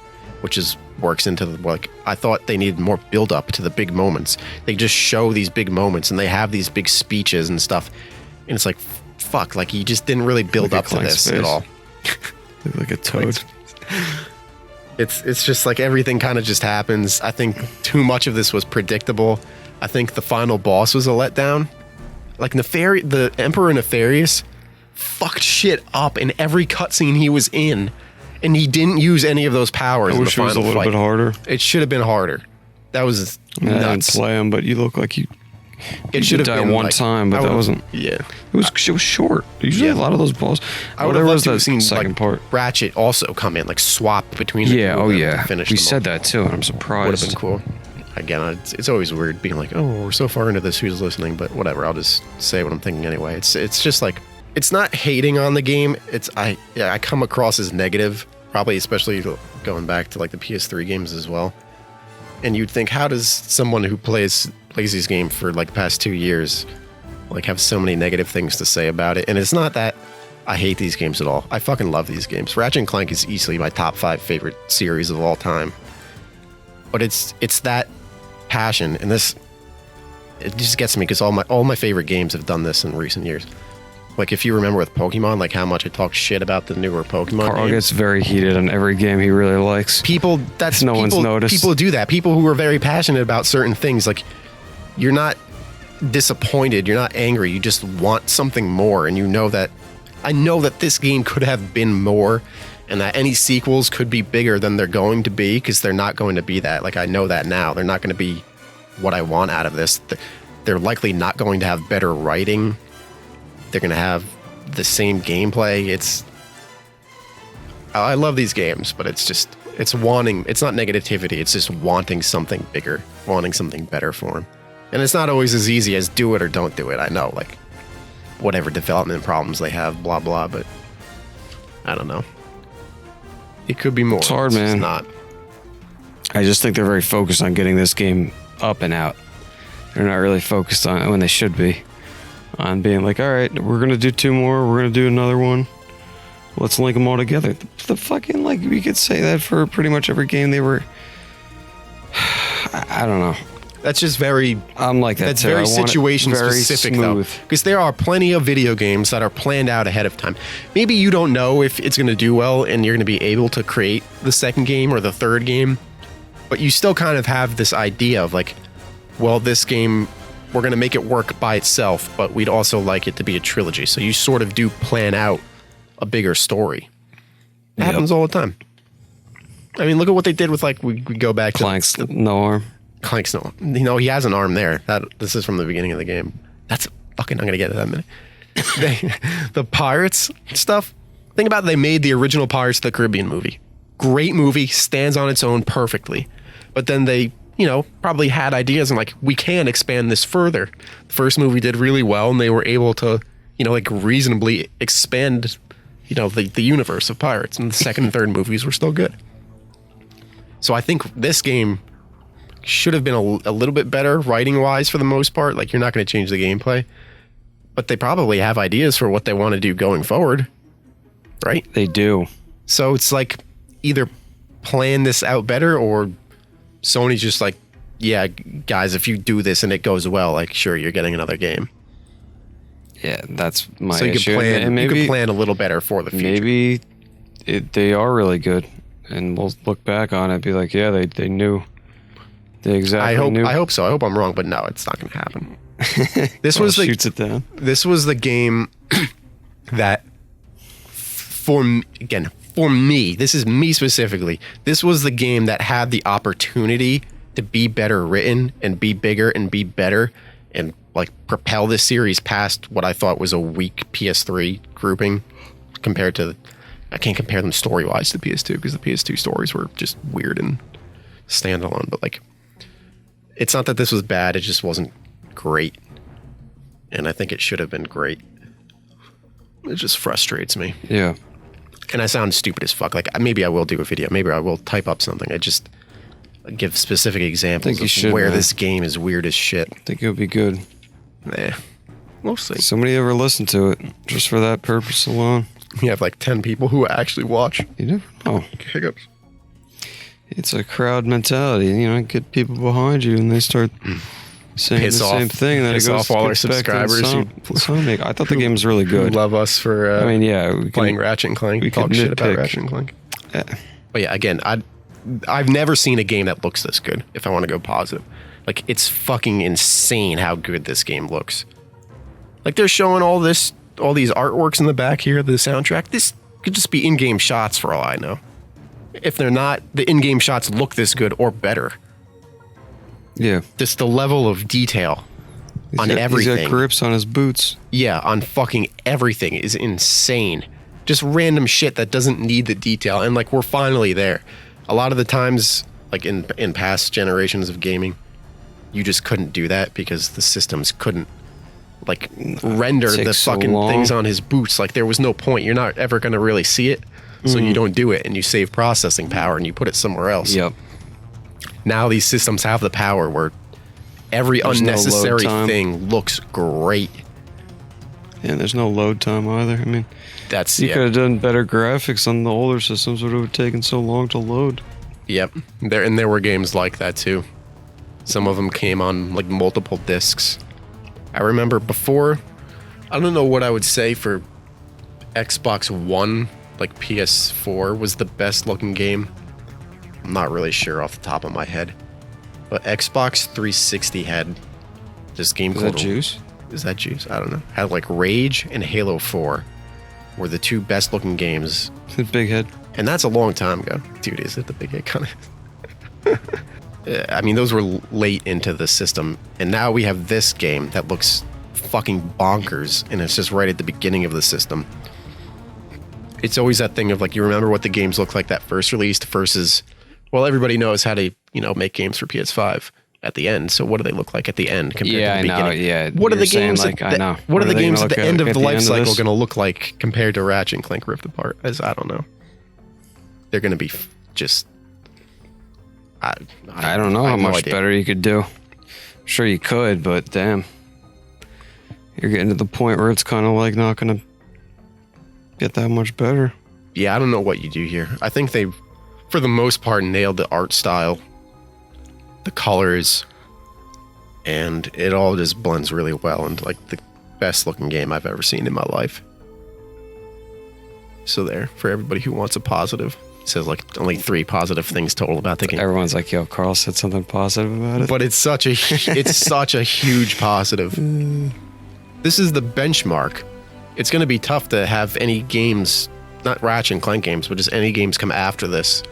which works into like, I thought they needed more build up to the big moments. They just show these big moments and they have these big speeches and stuff. And it's like, fuck, like you just didn't really build up to this at all. Like a toad. It's just like everything kind of just happens. I think too much of this was predictable. I think the final boss was a letdown. Like the Emperor Nefarious fucked shit up in every cutscene he was in, and he didn't use any of those powers in the final fight. I wish it was a little bit harder. It should have been harder. That was nuts. I didn't play him, but you look like you should have been one time, but that wasn't. Yeah, it was short. Usually, a lot of those balls. I would have loved to that have seen second part. Ratchet also come in, like swap between. The Finish. We said that too, and I'm surprised. Would have been cool. Again, it's always weird being like, oh, we're so far into this, who's listening? But whatever, I'll just say what I'm thinking anyway. It's just like, it's not hating on the game. I come across as negative, probably especially going back to like the PS3 games as well. And you'd think, how does someone who plays these games for like the past 2 years like have so many negative things to say about it? And it's not that I hate these games at all. I fucking love these games. Ratchet and Clank is easily my top 5 favorite series of all time. But it's that passion, and it just gets me because all my favorite games have done this in recent years. Like if you remember with Pokemon, like how much I talked shit about the newer Pokemon Carl games. Gets very heated on every game he really likes. One's noticed. People do that. People who are very passionate about certain things, like you're not disappointed, you're not angry, you just want something more, and I know that this game could have been more, and that any sequels could be bigger than they're going to be, because they're not going to be that. Like, I know that now. They're not going to be what I want out of this. They're likely not going to have better writing. They're going to have the same gameplay. I love these games, but it's not negativity. It's just wanting something bigger, wanting something better for them. And it's not always as easy as do it or don't do it. I know, like, whatever development problems they have, blah, blah, but I don't know. It could be more. It's hard, man. It's not. I just think they're very focused on getting this game up and out. They're not really focused on it when they should be. On being like, all right, we're going to do 2 more. We're going to do another one. Let's link them all together. The fucking, like, we could say that for pretty much every game they were. I don't know. That's just very. I'm like that. That's too. very situation specific, though, because there are plenty of video games that are planned out ahead of time. Maybe you don't know if it's going to do well, and you're going to be able to create the second game or the third game, but you still kind of have this idea of like, well, this game, we're going to make it work by itself, but we'd also like it to be a trilogy. So you sort of do plan out a bigger story. It happens all the time. I mean, look at what they did with, like, we go back to Clank's no arm. Clank's no, he has an arm there. This is from the beginning of the game. That's fucking, I'm gonna get to that in a minute. The Pirates stuff. Think about it, they made the original Pirates of the Caribbean movie. Great movie, stands on its own perfectly. But then they, probably had ideas and like, we can expand this further. The first movie did really well, and they were able to, like reasonably expand the universe of Pirates, and the second and third movies were still good. So I think this game should have been a little bit better writing-wise for the most part. Like, you're not going to change the gameplay, but they probably have ideas for what they want to do going forward, right? They do. So it's like either plan this out better, or Sony's just like, yeah, guys, if you do this and it goes well, like, sure, you're getting another game. Yeah, that's my so you issue. Could plan, and maybe, you could plan a little better for the future. Maybe they are really good, and we'll look back on it and be like, yeah, they knew. They exactly knew. I hope so. I hope I'm wrong, but no, it's not going to happen. This was shoots it down. This was the game that, for me, this is me specifically. This was the game that had the opportunity to be better written and be bigger and be better and like propel this series past what I thought was a weak PS3 grouping compared to. I can't compare them story wise to PS2 because the PS2 stories were just weird and standalone. But like, it's not that this was bad. It just wasn't great. And I think it should have been great. It just frustrates me. Yeah. And I sound stupid as fuck. Like, maybe I will do a video. Maybe I will type up something. I just give specific examples of where this game is weird as shit. I think it would be good. Nah. We'll see. Somebody ever listen to it just for that purpose alone? You have like 10 people who actually watch. You never know. Hiccups. It's a crowd mentality, get people behind you and they start saying the same thing. That piss it goes off all our subscribers. I thought the game was really good. Who love us for playing Ratchet and Clank. We talk shit about Ratchet and Clank. Yeah. But yeah, again, I've never seen a game that looks this good, if I want to go positive. Like, it's fucking insane how good this game looks. Like, they're showing all these artworks in the back here, the soundtrack. This could just be in-game shots for all I know. If they're not, the in-game shots look this good or better. Yeah. Just the level of detail on everything. He's got grips on his boots. Yeah, on fucking everything is insane. Just random shit that doesn't need the detail. And like, we're finally there. A lot of the times, like in past generations of gaming, you just couldn't do that because the systems couldn't like render the fucking things on his boots. Like, there was no point. You're not ever going to really see it. So you don't do it, and you save processing power and you put it somewhere else. Yep. Now these systems have the power where every unnecessary thing looks great. Yeah, there's no load time either. I mean, you could have done better graphics on the older systems, would have taken so long to load. Yep. There were games like that too. Some of them came on like multiple discs. I remember before, I don't know what I would say for Xbox One, like PS4 was the best looking game. I'm not really sure off the top of my head. But Xbox 360 had this game called... Is that Juice? Is that Juice? I don't know. Had like Rage and Halo 4 were the two best looking games. Big head. And that's a long time ago. Dude, is it the big head kind of... I mean, those were late into the system. And now we have this game that looks fucking bonkers. And it's just right at the beginning of the system. It's always that thing of like, you remember what the games look like that first released versus, well, everybody knows how to, make games for PS5 at the end. So what do they look like at the end compared to the beginning? I know, yeah. What are the games like, I know. What are the games at the end of the life cycle going to look like compared to Ratchet and Clank Rift Apart? As I don't know. They're going to be just I don't know how much better you could do. Sure you could, but damn. You're getting to the point where it's kind of like not going to get that much better. Yeah, I don't know what you do here. I think they, for the most part, nailed the art style, the colors, and it all just blends really well into like the best looking game I've ever seen in my life. So there, for everybody who wants a positive. It says like only 3 positive things total about the game. Everyone's like, yo, Carl said something positive about it. But it's such a huge positive. This is the benchmark. It's going to be tough to have any games, not Ratchet and Clank games, but just any games come after this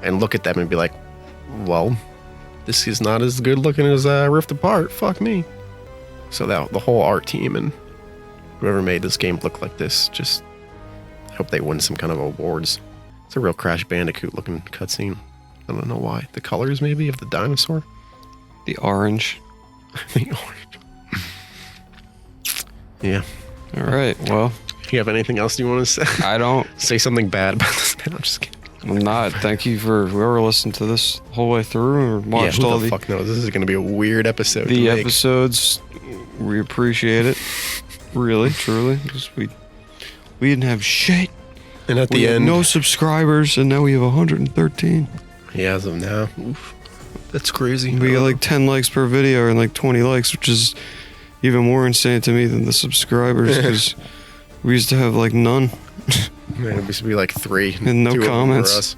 and look at them and be like, well, this is not as good looking as Rift Apart. Fuck me. So that the whole art team and whoever made this game look like this, just hope they win some kind of awards. It's a real Crash Bandicoot looking cutscene. I don't know why. The colors maybe of the dinosaur? The orange. The orange. Yeah. All right, well. You have anything else you want to say? I don't. Say something bad about this. I'm just kidding. I'm not. Thank you for whoever listened to this whole way through or watched who all the fuck knows? This is going to be a weird episode. the episodes. We appreciate it. Really, truly. 'Cause we didn't have shit. And at We the had end, no subscribers, and now we have 113. yeah, as of now, oof, that's crazy. We get like 10 likes per video and like 20 likes, which is even more insane to me than the subscribers because we used to have like none. Man, it used to be like 3 And no 2 of them were comments. us.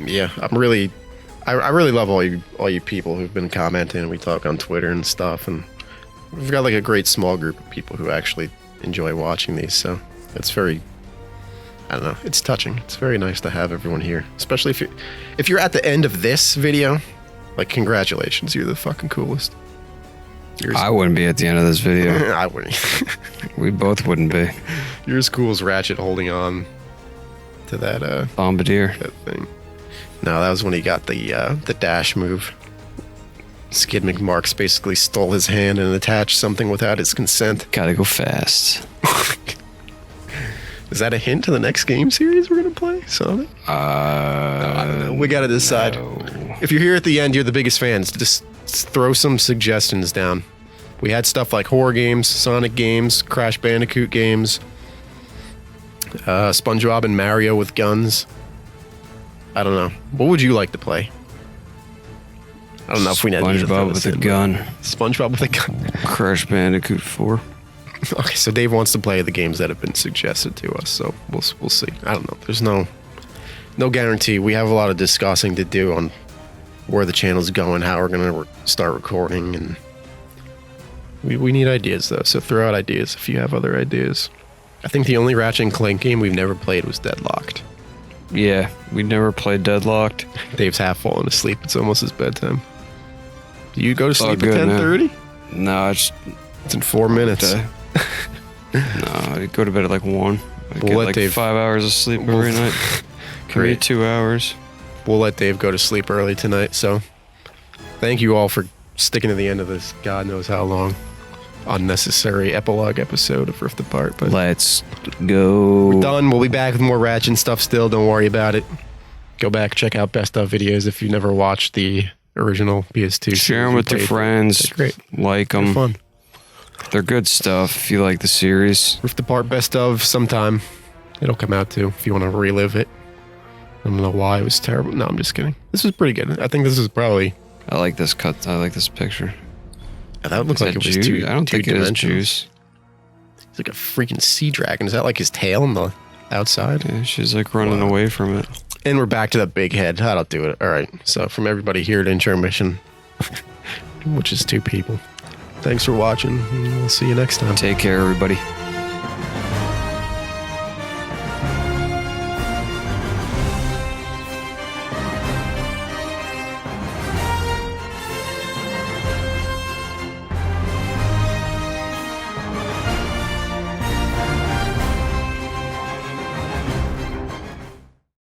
Yeah, I really love all you people who've been commenting. We talk on Twitter and stuff, and we've got like a great small group of people who actually enjoy watching these. So it's very, I don't know, it's touching. It's very nice to have everyone here, especially if you're at the end of this video. Like, congratulations, you're the fucking coolest. I wouldn't be at the end of this video. I wouldn't. We both wouldn't be. You're as cool as Ratchet holding on to that Bombardier. that thing. No, that was when he got the dash move. Skid McMarks basically stole his hand and attached something without his consent. Gotta go fast. Is that a hint to the next game series we're gonna play, Sonic? I don't know. We gotta decide. No. If you're here at the end, you're the biggest fans. Just throw some suggestions down. We had stuff like horror games, Sonic games, Crash Bandicoot games, SpongeBob and Mario with guns. I don't know. What would you like to play? I don't know if we need to throw SpongeBob this with a in, gun. but SpongeBob with a gun. Crash Bandicoot 4. Okay, so Dave wants to play the games that have been suggested to us, so we'll see. I don't know. There's no guarantee. We have a lot of discussing to do on where the channel's going, how we're gonna start recording, and we need ideas though. So throw out ideas if you have other ideas. I think the only Ratchet and Clank game we've never played was Deadlocked. Yeah, we never played Deadlocked. Dave's half fallen asleep. It's almost his bedtime. Do you go to sleep good, at man. 10:30? No, it's It's in 4 minutes. no, I go to bed at like 1. I We'll get let like Dave- 5 hours of sleep every night. Can be Great. 2 hours. We'll let Dave go to sleep early tonight. So thank you all for sticking to the end of this God knows how long unnecessary epilogue episode of Rift Apart. But Let's go. we're done. We'll be back with more Ratchet and stuff still. Don't worry about it. Go back, check out best of videos if you never watched the original PS2. Share them with your friends. They're great. Like They're them. fun. They're good stuff if you like the series. Rift Apart best of sometime. It'll come out too if you want to relive it. I don't know why it was terrible. No, I'm just kidding. This was pretty good. I think this is probably... I like this cut. I like this picture. That looks Is like that it was juice? two I don't think it is dimensions. juice. It's like a freaking sea dragon. Is that like his tail on the outside? Yeah, she's like running away from it. And we're back to the big head. That'll do it. All right. So from everybody here at Intermission, which is 2 people, thanks for watching. And we'll see you next time. Take care, everybody.